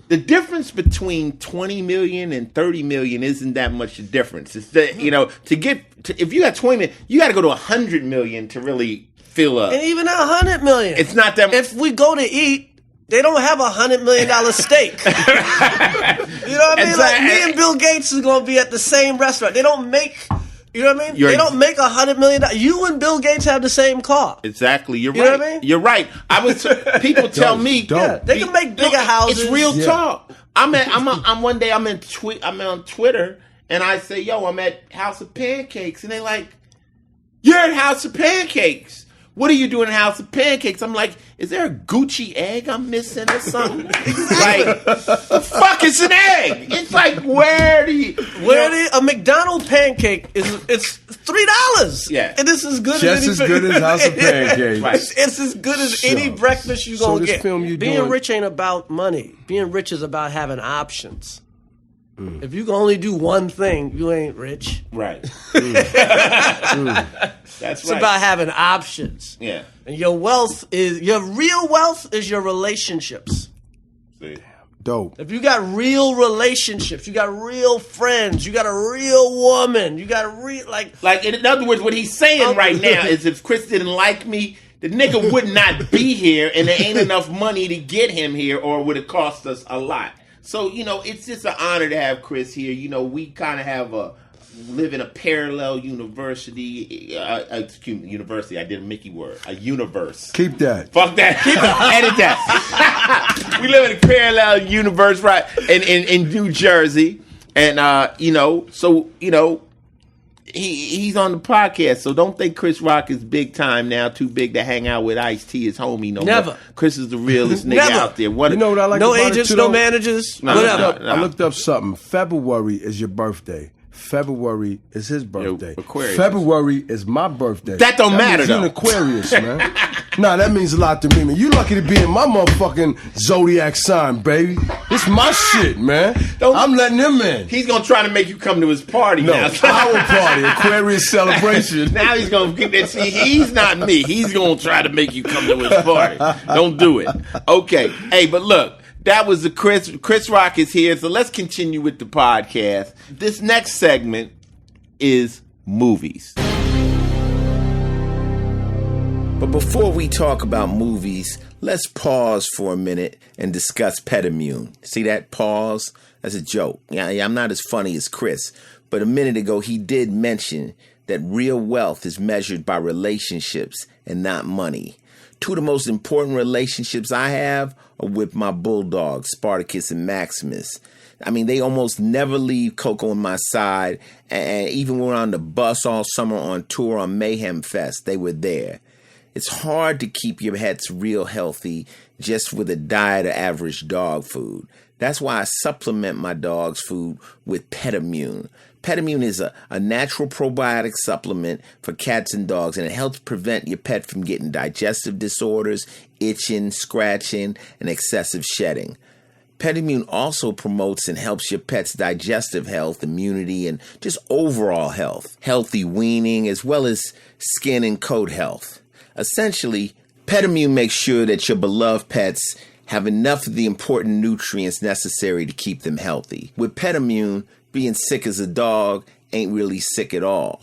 the difference between 20 million and 30 million isn't that much a difference. It's that, if you got 20 million, you got to go to 100 million to really fill up. And even 100 million. It's not that much. If we go to eat, they don't have $100 million steak. You know what I mean? Like, me and Bill Gates is going to be at the same restaurant. They don't make... You know what I mean? They don't make $100 million. You and Bill Gates have the same car. Exactly. You're right. You know what I mean? You're right. People tell me, they can make bigger houses. It's real talk. I'm on Twitter and I say, yo, I'm at House of Pancakes, and they like, you're at House of Pancakes. What are you doing at House of Pancakes? I'm like, is there a Gucci egg I'm missing or something? Like, the fuck is an egg? It's like, a McDonald's pancake it's $3. Yeah. And it's as good just as good as House of Pancakes. Right. It's as good as any breakfast you're going to get. Being rich ain't about money. Being rich is about having options. If you can only do one thing, you ain't rich. Right. That's It's about having options. Yeah. And your real wealth is your relationships. See. Dope. If you got real relationships, you got real friends, you got a real woman, you got a like in other words, what he's saying right now is, if Chris didn't like me, the nigga would not be here, and there ain't enough money to get him here, or would it cost us a lot. So, it's just an honor to have Chris here. We kind of live in a parallel university. University. I did a Mickey word. A universe. Keep that. Fuck that. Edit that. We live in a parallel universe, right? In New Jersey, and he's on the podcast. So don't think Chris Rock is big time now, too big to hang out with Ice-T, his homie. Never. More. Chris is the realest nigga out there. You know what I like? No about agents, it too, no managers, whatever. I looked up something. February is your birthday. February is his birthday. Aquarius. February is my birthday. That don't matter, though. You're an Aquarius, man. Nah, that means a lot to me, man. You lucky to be in my motherfucking zodiac sign, baby. It's my shit, man. I'm letting him in. He's gonna try to make you come to his party now. Our party, Aquarius celebration. Now he's gonna get that. See, he's not me. He's gonna try to make you come to his party. Don't do it. Okay. Hey, but look. That was the Chris Rock is here, so let's continue with the podcast. This next segment is movies. But before we talk about movies, let's pause for a minute and discuss Petammune. See that pause? That's a joke. Yeah, I'm not as funny as Chris, but a minute ago he did mention that real wealth is measured by relationships and not money. Two of the most important relationships I have are with my bulldogs, Spartacus and Maximus. I mean, they almost never leave Coco on my side. And even when we're on the bus all summer on tour on Mayhem Fest, they were there. It's hard to keep your pets real healthy just with a diet of average dog food. That's why I supplement my dog's food with Petammune. Petammune is a natural probiotic supplement for cats and dogs, and it helps prevent your pet from getting digestive disorders, itching, scratching, and excessive shedding. Petammune also promotes and helps your pet's digestive health, immunity, and just overall health, healthy weaning, as well as skin and coat health. Essentially, Petammune makes sure that your beloved pets have enough of the important nutrients necessary to keep them healthy. With Petammune, being sick as a dog ain't really sick at all.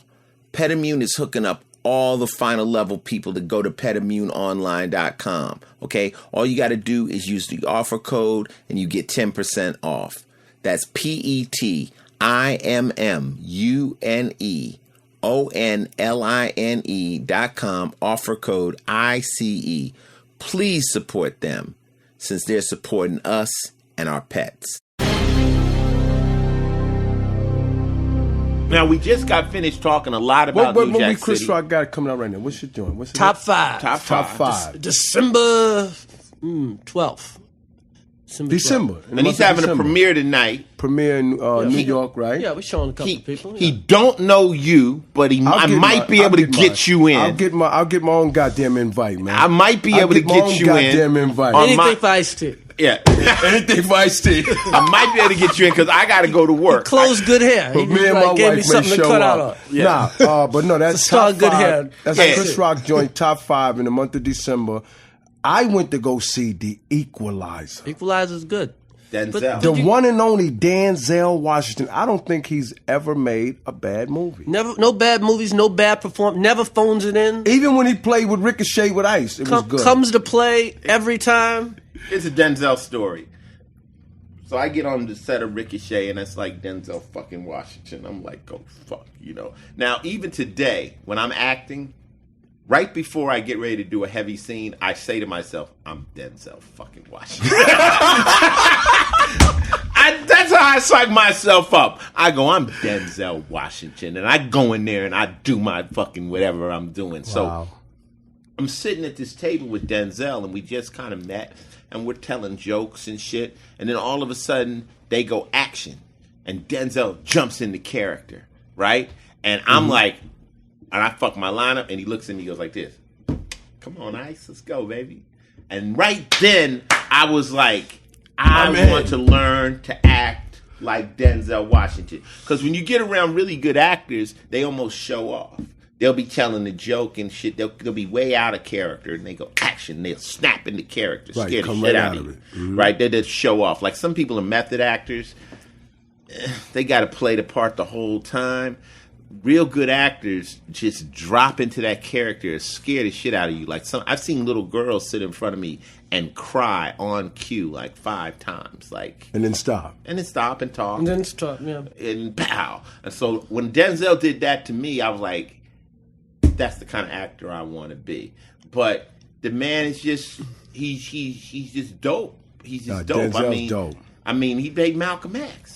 Petammune is hooking up all the final level people to go to petammuneonline.com. Okay? All you got to do is use the offer code and you get 10% off. That's PETIMMUNEONLINE.com, offer code ICE. Please support them since they're supporting us and our pets. Now, we just got finished talking a lot about New Jack City. Chris Rock got coming out right now? What's your joint? What's Top 5. Top 5. December 12th. December. And he's having a premiere tonight. Premiere in New York, right? Yeah, we're showing a couple of people. He don't know you, but I might be able to get you in. I'll get my own goddamn invite, man. I might be able to get you in. Goddamn invite. Anything for Ice-T. Yeah. Anything for Ice-T. I might be able to get you in because I got to go to work. Close good hair. But me and my gave wife me something may to show cut up. out on. Yeah. But no, that's Star top good 5. hair. That's a Chris Rock joint, top 5 in the month of December. I went to go see The Equalizer. Equalizer's good. Denzel. The one and only Denzel Washington. I don't think he's ever made a bad movie. No bad movies, no bad performance. Never phones it in. Even when he played with Ricochet with Ice, it was good. Comes to play every time. It's a Denzel story. So I get on the set of Ricochet, and it's like Denzel fucking Washington. I'm like, oh, fuck, you know. Now, even today, when I'm acting, right before I get ready to do a heavy scene, I say to myself, I'm Denzel fucking Washington. That's how I psych myself up. I go, I'm Denzel Washington. And I go in there and I do my fucking whatever I'm doing. Wow. So I'm sitting at this table with Denzel, and we just kind of met, and we're telling jokes and shit. And then all of a sudden, they go action. And Denzel jumps into character, right? And I'm like, and I fuck my lineup, and he looks at me, he goes like this. Come on, Ice, let's go, baby. And right then, I was like, I want to learn to act like Denzel Washington. Because when you get around really good actors, they almost show off. They'll be telling the joke and shit. They'll be way out of character, and they go action. They'll snap into character, scare the shit out of you. Right? They just show off. Like some people are method actors. They got to play the part the whole time. Real good actors just drop into that character and scare the shit out of you. Like I've seen little girls sit in front of me and cry on cue like 5 times, and then stop and talk And then stop, yeah, and pow. And so when Denzel did that to me, I was like, that's the kind of actor I want to be. But the man is just he's just dope. He's just dope. Denzel's dope. I mean, he played Malcolm X.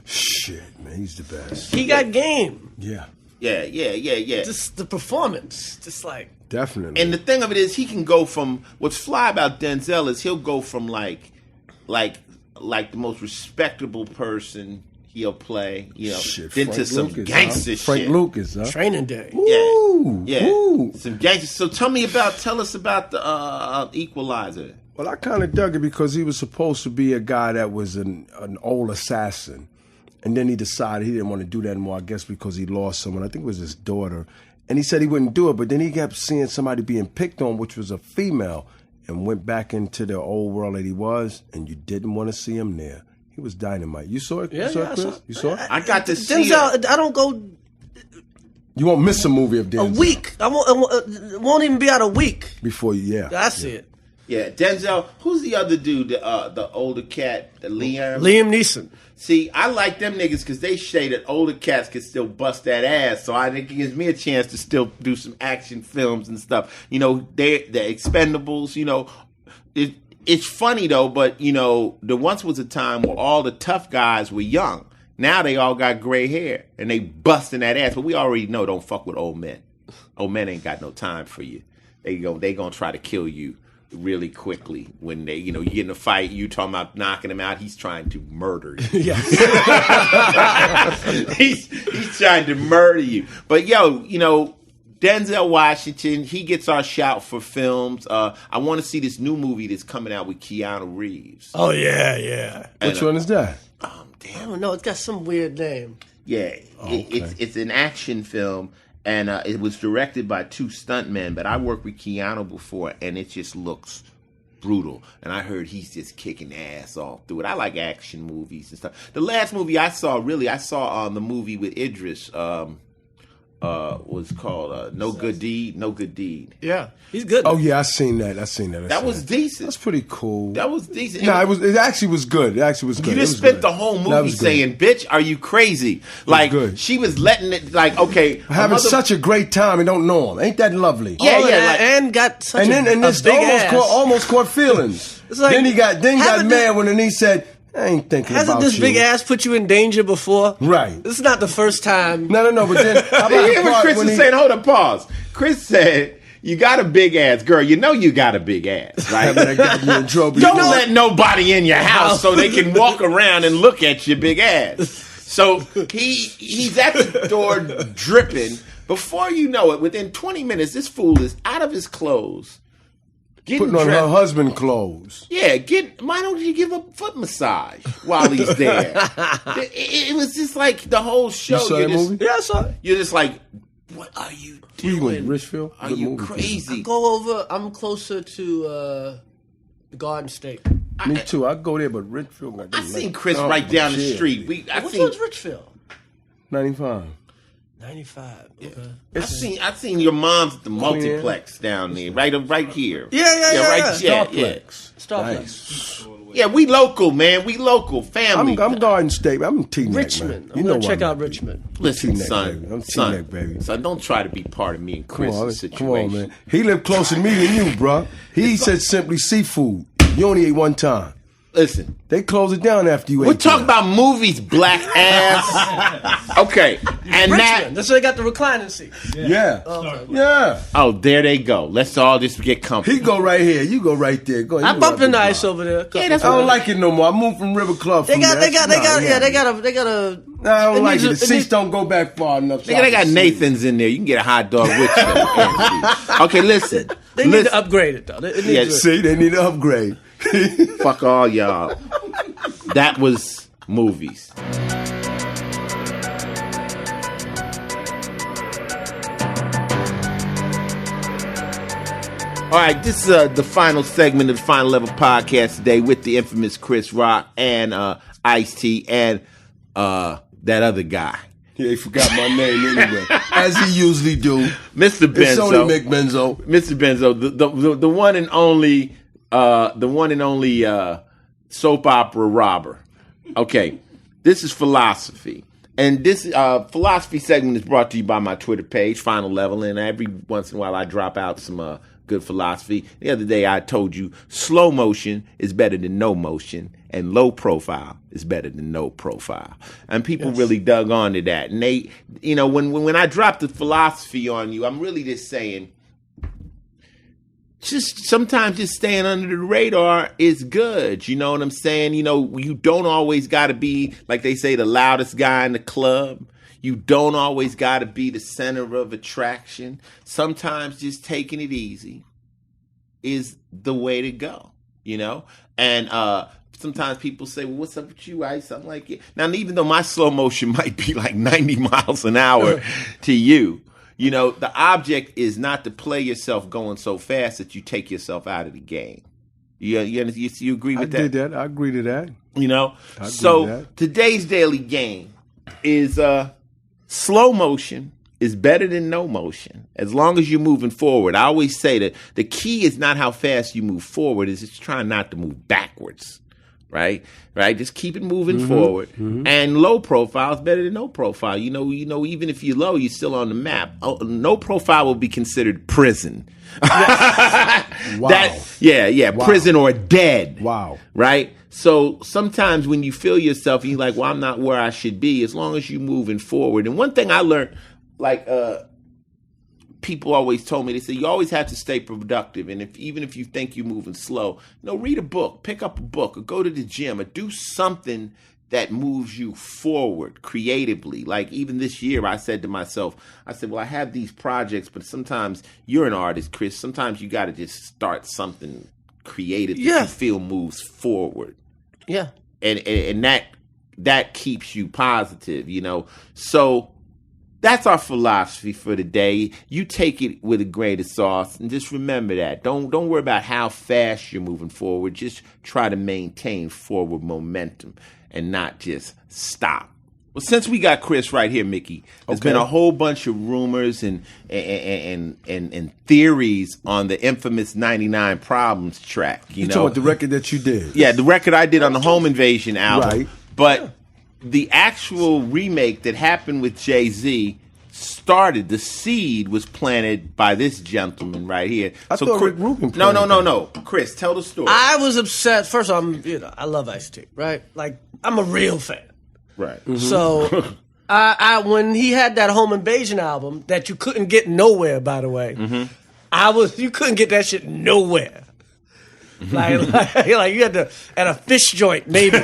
Shit, man, he's the best. He got game. Yeah. Just the performance, just like definitely. And the thing of it is, he can go from what's fly about Denzel is he'll go from like the most respectable person he'll play, then to some gangster shit. Frank Lucas, Training Day. Yeah. Some gangster. So tell us about the Equalizer. Well, I kind of dug it because he was supposed to be a guy that was an old assassin. And then he decided he didn't want to do that anymore, I guess because he lost someone. I think it was his daughter. And he said he wouldn't do it, but then he kept seeing somebody being picked on, which was a female, and went back into the old world that he was, and you didn't want to see him there. He was dynamite. You saw it? Yeah, you saw it, Chris? You saw it? I got to see Denzel, it. I don't go... You won't miss a movie of Denzel. A week. I won't even be out a week. Before you, I see it. Yeah, Denzel. Who's the other dude? The older cat, Liam Neeson. See, I like them niggas because they say that older cats can still bust that ass. So I think it gives me a chance to still do some action films and stuff. They're Expendables. It's funny though, but there once was a time where all the tough guys were young. Now they all got gray hair and they busting that ass. But we already know don't fuck with old men. Old men ain't got no time for you. They gonna try to kill you really quickly when they, you get in a fight, you talking about knocking him out, he's trying to murder you. Yes. he's trying to murder you. But Denzel Washington, he gets our shout for films. I want to see this new movie that's coming out with Keanu Reeves. Oh yeah. Which one is that? I don't know. It's got some weird name. Yeah, it's an action film. And it was directed by 2 stuntmen, but I worked with Keanu before, and it just looks brutal. And I heard he's just kicking ass all through it. I like action movies and stuff. The last movie I saw the movie with Idris, was called No Good Deed, No Good Deed. Yeah, he's good. Oh yeah, I seen that. That was decent. That's pretty cool. That was decent. No, it actually was good. You just spent the whole movie saying, "Bitch, are you crazy?" Like she was letting it. Like, okay, having such a great time and don't know him. Ain't that lovely? Yeah, like, and got such this big ass. almost caught feelings. Like, then he got mad when he said, I ain't thinking about you. Hasn't this big ass put you in danger before? Right. This is not the first time. No. But then, how about hear what Chris was saying? Hold on, pause. Chris said, "You got a big ass, girl. You know you got a big ass, right? Don't let nobody in your house so they can walk around and look at your big ass." So he's at the door dripping. Before you know it, within 20 minutes, this fool is out of his clothes. Putting on her husband clothes. Yeah, why don't you give a foot massage while he's there? It was just like the whole show. You saw that movie? Yeah, I saw it. You're just like, what are you doing? Richfield? Are you crazy? I'm closer to the Garden State. Me too. I go there, but Richfield. I seen Chris right down the street. Which one's Richfield? 95. 95. Okay. I seen your mom's at the multiplex down there, right here. Yeah. Starplex. Yeah, we local, man. We local family. I'm Garden State. I'm T-Neck, Richmond. Man. I'm gonna check out Richmond. Listen, T-Neck, son. Baby. I'm T-Neck, baby. Son, don't try to be part of me and Chris' situation. Come on, man. He lived closer to me than you, bro. He said simply seafood. You only ate one time. Listen. They close it down after you ate. We're talking about movies, black ass. Okay. And Richmond. That's where they got the reclining seat. Yeah. Okay. Yeah. Oh, there they go. Let's all just get comfortable. He go right here. You go right there. Go. I bumped in the ice over there. Yeah, I don't like it no more. I moved from River Club. They got a. I don't like it. The seats don't go back far enough. They got Nathan's in there. You can get a hot dog with you. Okay, listen. They need to upgrade it though. They need to upgrade. Fuck all y'all. That was movies. All right, this is the final segment of the Final Level podcast today with the infamous Chris Rock and Ice-T and that other guy. Yeah, he forgot my name anyway, as he usually do. Mr. Benzo. It's only Mick Benzo. Mr. Benzo, the one and only. The one and only soap opera robber. Okay, this is philosophy. And this philosophy segment is brought to you by my Twitter page, Final Level. And every once in a while I drop out some good philosophy. The other day I told you slow motion is better than no motion. And low profile is better than no profile. And people really dug on to that. And they, when I drop the philosophy on you, I'm really just saying, sometimes just staying under the radar is good. You know what I'm saying? You don't always got to be, like they say, the loudest guy in the club. You don't always got to be the center of attraction. Sometimes just taking it easy is the way to go, And sometimes people say, well, what's up with you, Ice? I'm like, yeah. Now, even though my slow motion might be like 90 miles an hour to you, the object is not to play yourself going so fast that you take yourself out of the game. You agree with that? I did that. I agree to that. So today's daily game is slow motion is better than no motion as long as you're moving forward. I always say that the key is not how fast you move forward, is just trying not to move backwards. Right? Just keep it moving forward. Mm-hmm. And low profile is better than no profile. Even if you're low, you're still on the map. No profile will be considered prison. Wow. Wow. Prison or dead. Wow. Right? So sometimes when you feel yourself, you're like, well, I'm not where I should be, as long as you're moving forward. And one thing I learned, people always told me, they say you always have to stay productive, and even if you think you're moving slow, read a book, pick up a book, or go to the gym, or do something that moves you forward creatively. Like even this year, I said to myself, well, I have these projects, but sometimes you're an artist, Chris. Sometimes you got to just start something creative that you feel moves forward. Yeah, and that keeps you positive, So that's our philosophy for the day. You take it with a grain of salt, and just remember that. Don't worry about how fast you're moving forward. Just try to maintain forward momentum and not just stop. Well, since we got Chris right here, Mickey, there's been a whole bunch of rumors and theories on the infamous 99 Problems track. You know, talking about the record that you did? Yeah, the record I did on the Home Invasion album. Right. But the actual remake that happened with Jay-Z started. The seed was planted by this gentleman right here. I thought Rick Rubin. No. Chris, tell the story. I was upset. First of all, I love Ice-T, right? Like, I'm a real fan. Right. Mm-hmm. So, I when he had that Home Invasion album that you couldn't get nowhere, by the way, you couldn't get that shit nowhere. Like you had to at a fish joint, maybe.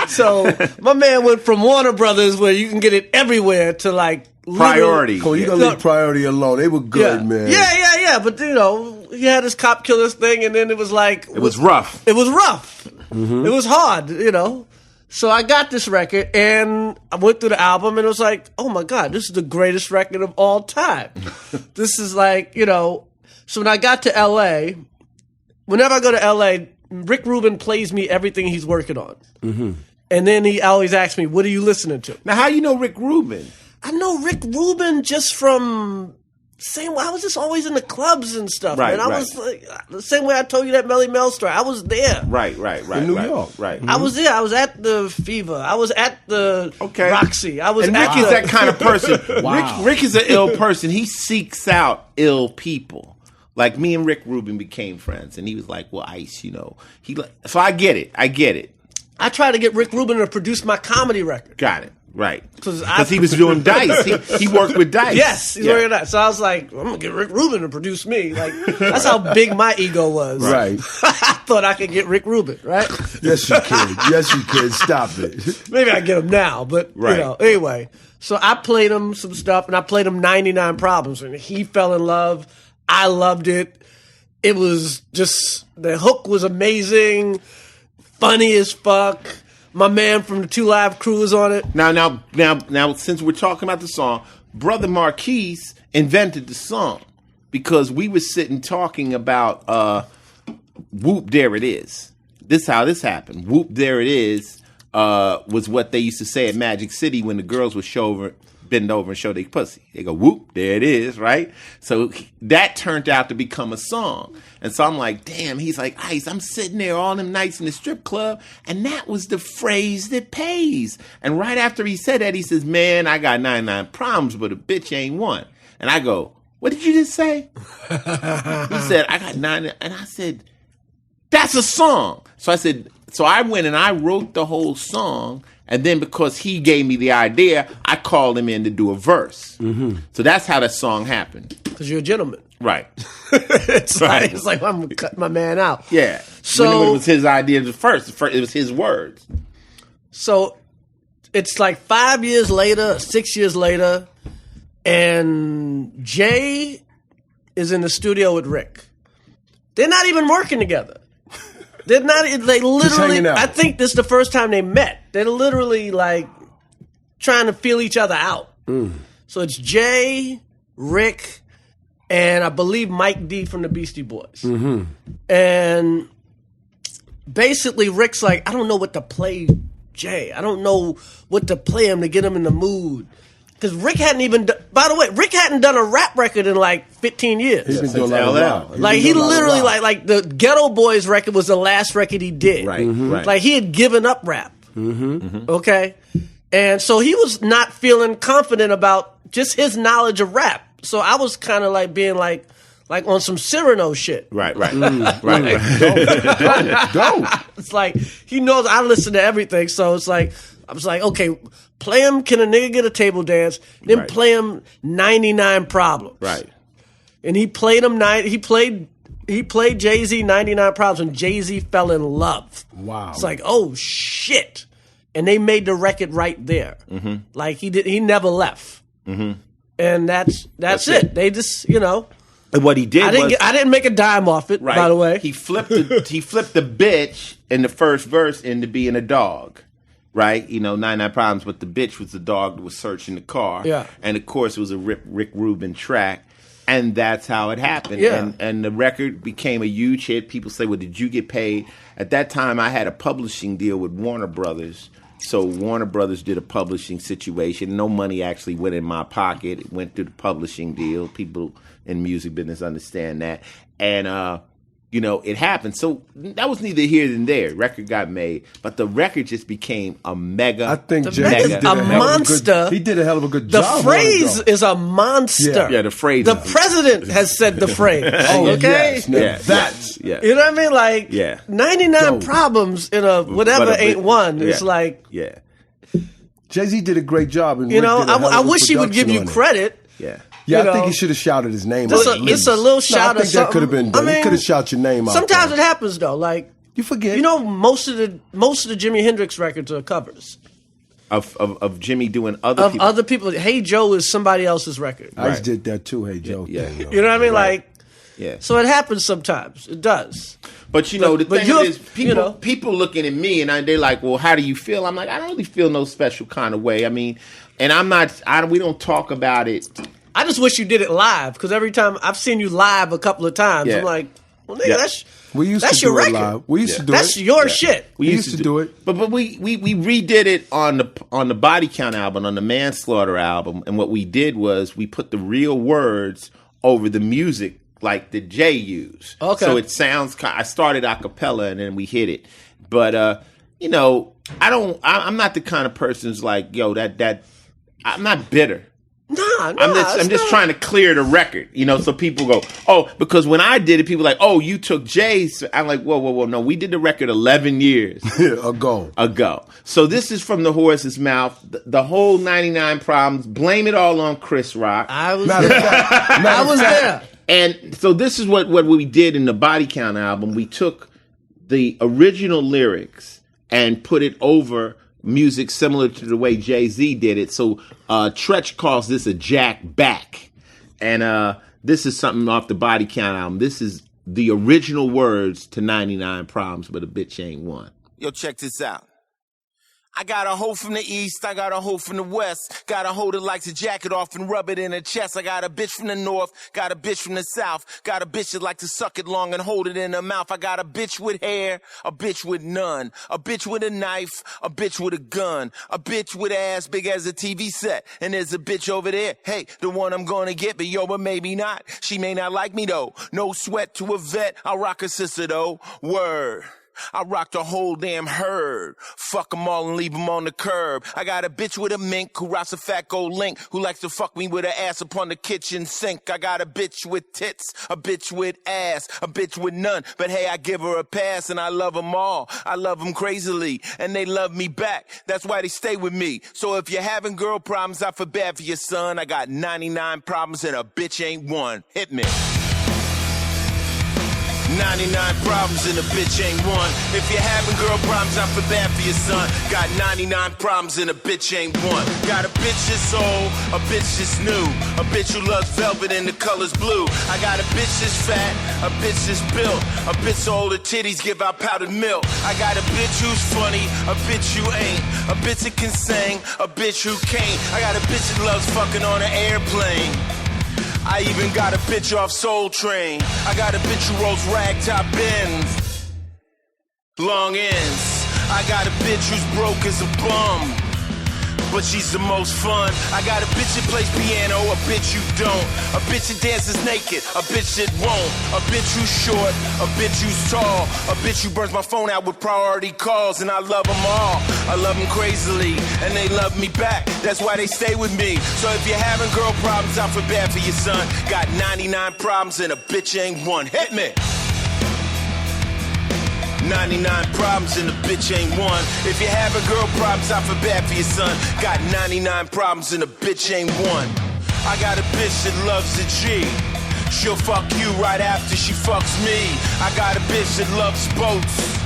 So my man went from Warner Brothers, where you can get it everywhere, to like Priority. Cool, you gonna leave Priority alone. They were good, man. Yeah. But he had his Cop Killers thing, and then it was like it was rough. It was rough. Mm-hmm. It was hard, So I got this record, and I went through the album, and it was like, oh my God, this is the greatest record of all time. This is like, So when I got to L.A., whenever I go to L.A., Rick Rubin plays me everything he's working on. Mm-hmm. And then he always asks me, what are you listening to? Now, how you know Rick Rubin? I know Rick Rubin just from... I was just always in the clubs and stuff, man. I was like, the same way I told you that Melly Mel story. I was there. Right. In New York. Right. I was there. I was at the Fever. I was at the Roxy. I was and at Rick is that kind of person. Wow. Rick is an ill person. He seeks out ill people. Like me and Rick Rubin became friends, and he was like, well, Ice, so I get it. I tried to get Rick Rubin to produce my comedy record. Got it. Right. Because he was doing Dice. He worked with Dice. Yes, he's working with Dice. So I was like, I'm going to get Rick Rubin to produce me. Like, that's how big my ego was. Right. I thought I could get Rick Rubin, right? Yes, you can. Stop it. Maybe I get him now, but, anyway. So I played him some stuff, and I played him 99 Problems, and he fell in love. I loved it. It was just, the hook was amazing, funny as fuck. My man from the 2 Live Crew was on it. Now, since we're talking about the song, Brother Marquise invented the song because we were sitting talking about Whoop, There It Is. This is how this happened. Whoop, There It Is was what they used to say at Magic City when the girls would bend over and show their pussy. They go, whoop, there it is, right? So that turned out to become a song. And so I'm like, damn, he's like, Ice, I'm sitting there all them nights in the strip club, and that was the phrase that pays. And right after he said that, he says, man, I got 99 problems, but a bitch ain't one. And I go, what did you just say? He said, I got 9, and I said, that's a song. So I went and I wrote the whole song. And then because he gave me the idea, I called him in to do a verse. Mm-hmm. So that's how that song happened. Because you're a gentleman. Right. It's like I'm going to cut my man out. Yeah. So when it was his idea at first, it was his words. So it's like 5 years later, 6 years later, and Jay is in the studio with Rick. They're not even working together. They're not. They literally. I think this is the first time they met. They're literally like trying to feel each other out. Mm. So it's Jay, Rick, and I believe Mike D from the Beastie Boys. Mm-hmm. And basically, Rick's like, I don't know what to play Jay. I don't know what to play him to get him in the mood. Because Rick hadn't even, by the way, Rick hadn't done a rap record in like 15 years. He's been doing a lot of rap. Like he literally, like the Ghetto Boys record was the last record he did. Right, right. Like he had given up rap. Mm-hmm. Mm-hmm. Okay? And so he was not feeling confident about just his knowledge of rap. So I was kind of like being like on some Cyrano shit. Right. Right. Dope. It's like, he knows I listen to everything. So it's like, I was like, okay, play him Can a Nigga Get a Table Dance? Then play him 99 Problems. Right. And he played him he played Jay-Z 99 Problems, and Jay-Z fell in love. Wow. It's like, oh shit. And they made the record right there. Mm-hmm. Like he never left. Mm-hmm. And that's it. They just, And what he did I didn't make a dime off it, by the way. He flipped the bitch in the first verse into being a dog. Right? 99 Problems, but the bitch was the dog that was searching the car. Yeah. And of course it was a Rick Rubin track. And that's how it happened. Yeah. And the record became a huge hit. People say, well, did you get paid? At that time, I had a publishing deal with Warner Brothers. So Warner Brothers did a publishing situation. No money actually went in my pocket. It went through the publishing deal. People in music business understand that. And, it happened. So that was neither here nor there. Record got made, but the record just became a mega. I think Jay did a monster. He did a hell of a good the job. The phrase is a monster. Yeah, the phrase. The president has said the phrase. Okay? Yes, yeah. You know what I mean? Like, 99 problems in a whatever ain't one. It's like. Yeah. Jay-Z did a great job. And I wish he would give you credit. Yeah. Yeah, I think he should have shouted his name. It's a little shout I think that could have been done. He could have shouted your name out. Sometimes it happens though. Like you forget. Most of the Jimi Hendrix records are covers of Jimmy doing other people. Hey Joe is somebody else's record. I just did that too. Hey Joe. Yeah. You know what I mean? Right. Like, so it happens sometimes. It does. But the thing is, people looking at me and they're like, "Well, how do you feel?" I'm like, I don't really feel no special kind of way. I mean, and I'm not. We don't talk about it. I just wish you did it live because every time I've seen you live a couple of times, I'm like, well, nigga, that's your record. Live. We used to do that's it. Your shit. We used to do it. But we redid it on the Body Count album, on the Manslaughter album, and what we did was we put the real words over the music like that Jay used. Okay. So it sounds. I started a cappella and then we hit it, but I'm not the kind of person who's like, yo, that I'm not bitter. I'm just trying to clear the record, so people go, oh, because when I did it, people were like, oh, you took Jay's. I'm like, whoa, no, we did the record 11 years ago. So this is from the horse's mouth. The whole 99 Problems, blame it all on Chris Rock. I was there. And so this is what we did in the Body Count album. We took the original lyrics and put it over music similar to the way Jay-Z did it. So Tretch calls this a jack back. And this is something off the Body Count album. This is the original words to 99 Problems, but a bitch ain't one. Yo, check this out. I got a hoe from the east, I got a hoe from the west. Got a hoe that likes to jack it off and rub it in her chest. I got a bitch from the north, got a bitch from the south. Got a bitch that like to suck it long and hold it in her mouth. I got a bitch with hair, a bitch with none. A bitch with a knife, a bitch with a gun. A bitch with ass big as a TV set. And there's a bitch over there, hey, the one I'm gonna get. But maybe not, she may not like me though. No sweat to a vet, I'll rock a sister though. Word. I rock the whole damn herd. Fuck them all and leave them on the curb. I got a bitch with a mink who rocks a fat gold link, who likes to fuck me with her ass upon the kitchen sink. I got a bitch with tits, a bitch with ass, a bitch with none. But hey, I give her a pass and I love them all. I love them crazily and they love me back. That's why they stay with me. So if you're having girl problems, I feel bad for your son. I got 99 problems and a bitch ain't one. Hit me. 99 problems and a bitch ain't one. If you're having girl problems, I feel bad for your son. Got 99 problems and a bitch ain't one. Got a bitch that's old, a bitch that's new, a bitch who loves velvet and the color's blue. I got a bitch that's fat, a bitch that's built, a bitch so old her titties give out powdered milk. I got a bitch who's funny, a bitch who ain't, a bitch that can sing, a bitch who can't. I got a bitch that loves fucking on an airplane. I even got a bitch off Soul Train. I got a bitch who rolls ragtop bins, long ends. I got a bitch who's broke as a bum, but she's the most fun. I got a bitch that plays piano, a bitch who don't. A bitch that dances naked, a bitch that won't. A bitch who's short, a bitch who's tall. A bitch who burns my phone out with priority calls. And I love them all, I love them crazily, and they love me back. That's why they stay with me. So if you're having girl problems, I feel bad for your son. Got 99 problems and a bitch ain't one. Hit me. 99 problems and a bitch ain't one. If you're having girl problems, I feel bad for your son. Got 99 problems and a bitch ain't one. I got a bitch that loves a G. She'll fuck you right after she fucks me. I got a bitch that loves boats.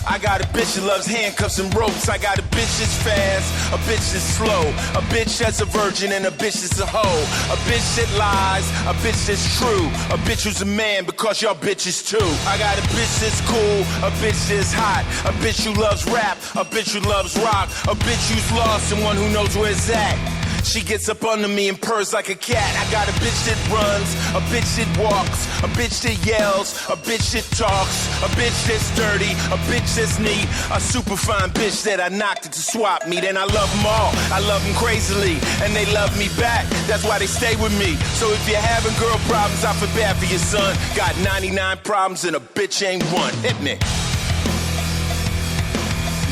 I got a bitch that loves handcuffs and ropes. I got a bitch that's fast, a bitch that's slow, a bitch that's a virgin and a bitch that's a hoe, a bitch that lies, a bitch that's true, a bitch who's a man because y'all bitches too. I got a bitch that's cool, a bitch that's hot, a bitch who loves rap, a bitch who loves rock, a bitch who's lost and one who knows where it's at. She gets up under me and purrs like a cat. I got a bitch that runs, a bitch that walks, a bitch that yells, a bitch that talks, a bitch that's dirty, a bitch that's neat, a super fine bitch that I knocked it to swap meet. And I love them all, I love them crazily, and they love me back. That's why they stay with me. So if you're having girl problems, I feel bad for your son. Got 99 problems and a bitch ain't one. Hit me.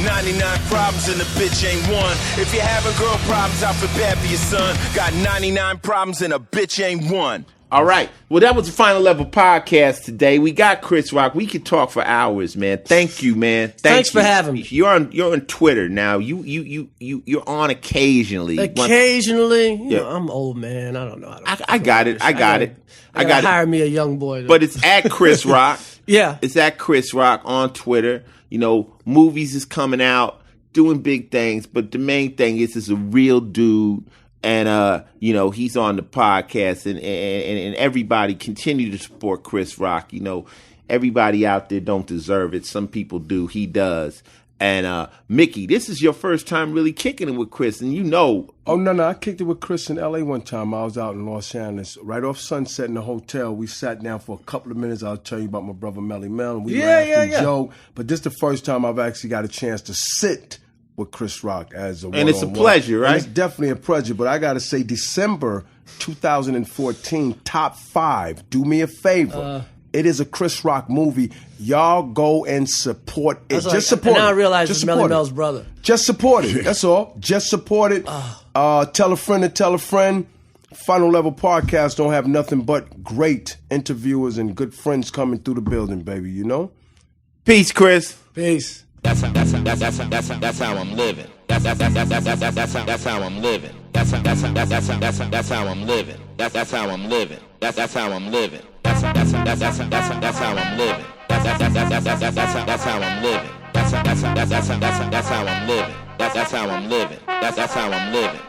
99 problems and a bitch ain't one. If you're having girl problems, I feel bad for your son. Got 99 problems and a bitch ain't one. All right. Well, that was the Final Level podcast today. We got Chris Rock. We could talk for hours, man. Thank you, man. Thanks for having me. You're on Twitter now. You're on occasionally. Occasionally, you know, I'm old man. I don't know. I got it. I got it. Hire me a young boy. But it's at Chris Rock. Yeah. It's at Chris Rock on Twitter. You know, movies is coming out, doing big things. But the main thing is a real dude. And, you know, he's on the podcast and everybody continue to support Chris Rock. You know, everybody out there don't deserve it. Some people do. He does. And, Mickey, this is your first time really kicking it with Chris. And you know. Oh, no. I kicked it with Chris in L.A. one time. I was out in Los Angeles. Right off Sunset in the hotel. We sat down for a couple of minutes. I'll tell you about my brother Melly Mel. We laughed and joked. But this is the first time I've actually got a chance to sit with Chris Rock as a one-on-one. And it's a pleasure, right? And it's definitely a pleasure, but I got to say December 2014, top 5. Do me a favor. It is a Chris Rock movie. Y'all go and support it. Just support it. Now I realize it's Melly Mel's brother. Just support it. That's all. Just support it. Tell a friend to tell a friend. Final Level Podcast don't have nothing but great interviewers and good friends coming through the building, baby, you know? Peace, Chris. Peace. That's how I'm living. That's how I'm living. That's how I'm living. That's how I'm living. That's how I'm living. That's how I'm living. That's how I'm living. That's how I'm living. That's how I'm living. That's how I'm living. That's how I'm living. That's how I'm living.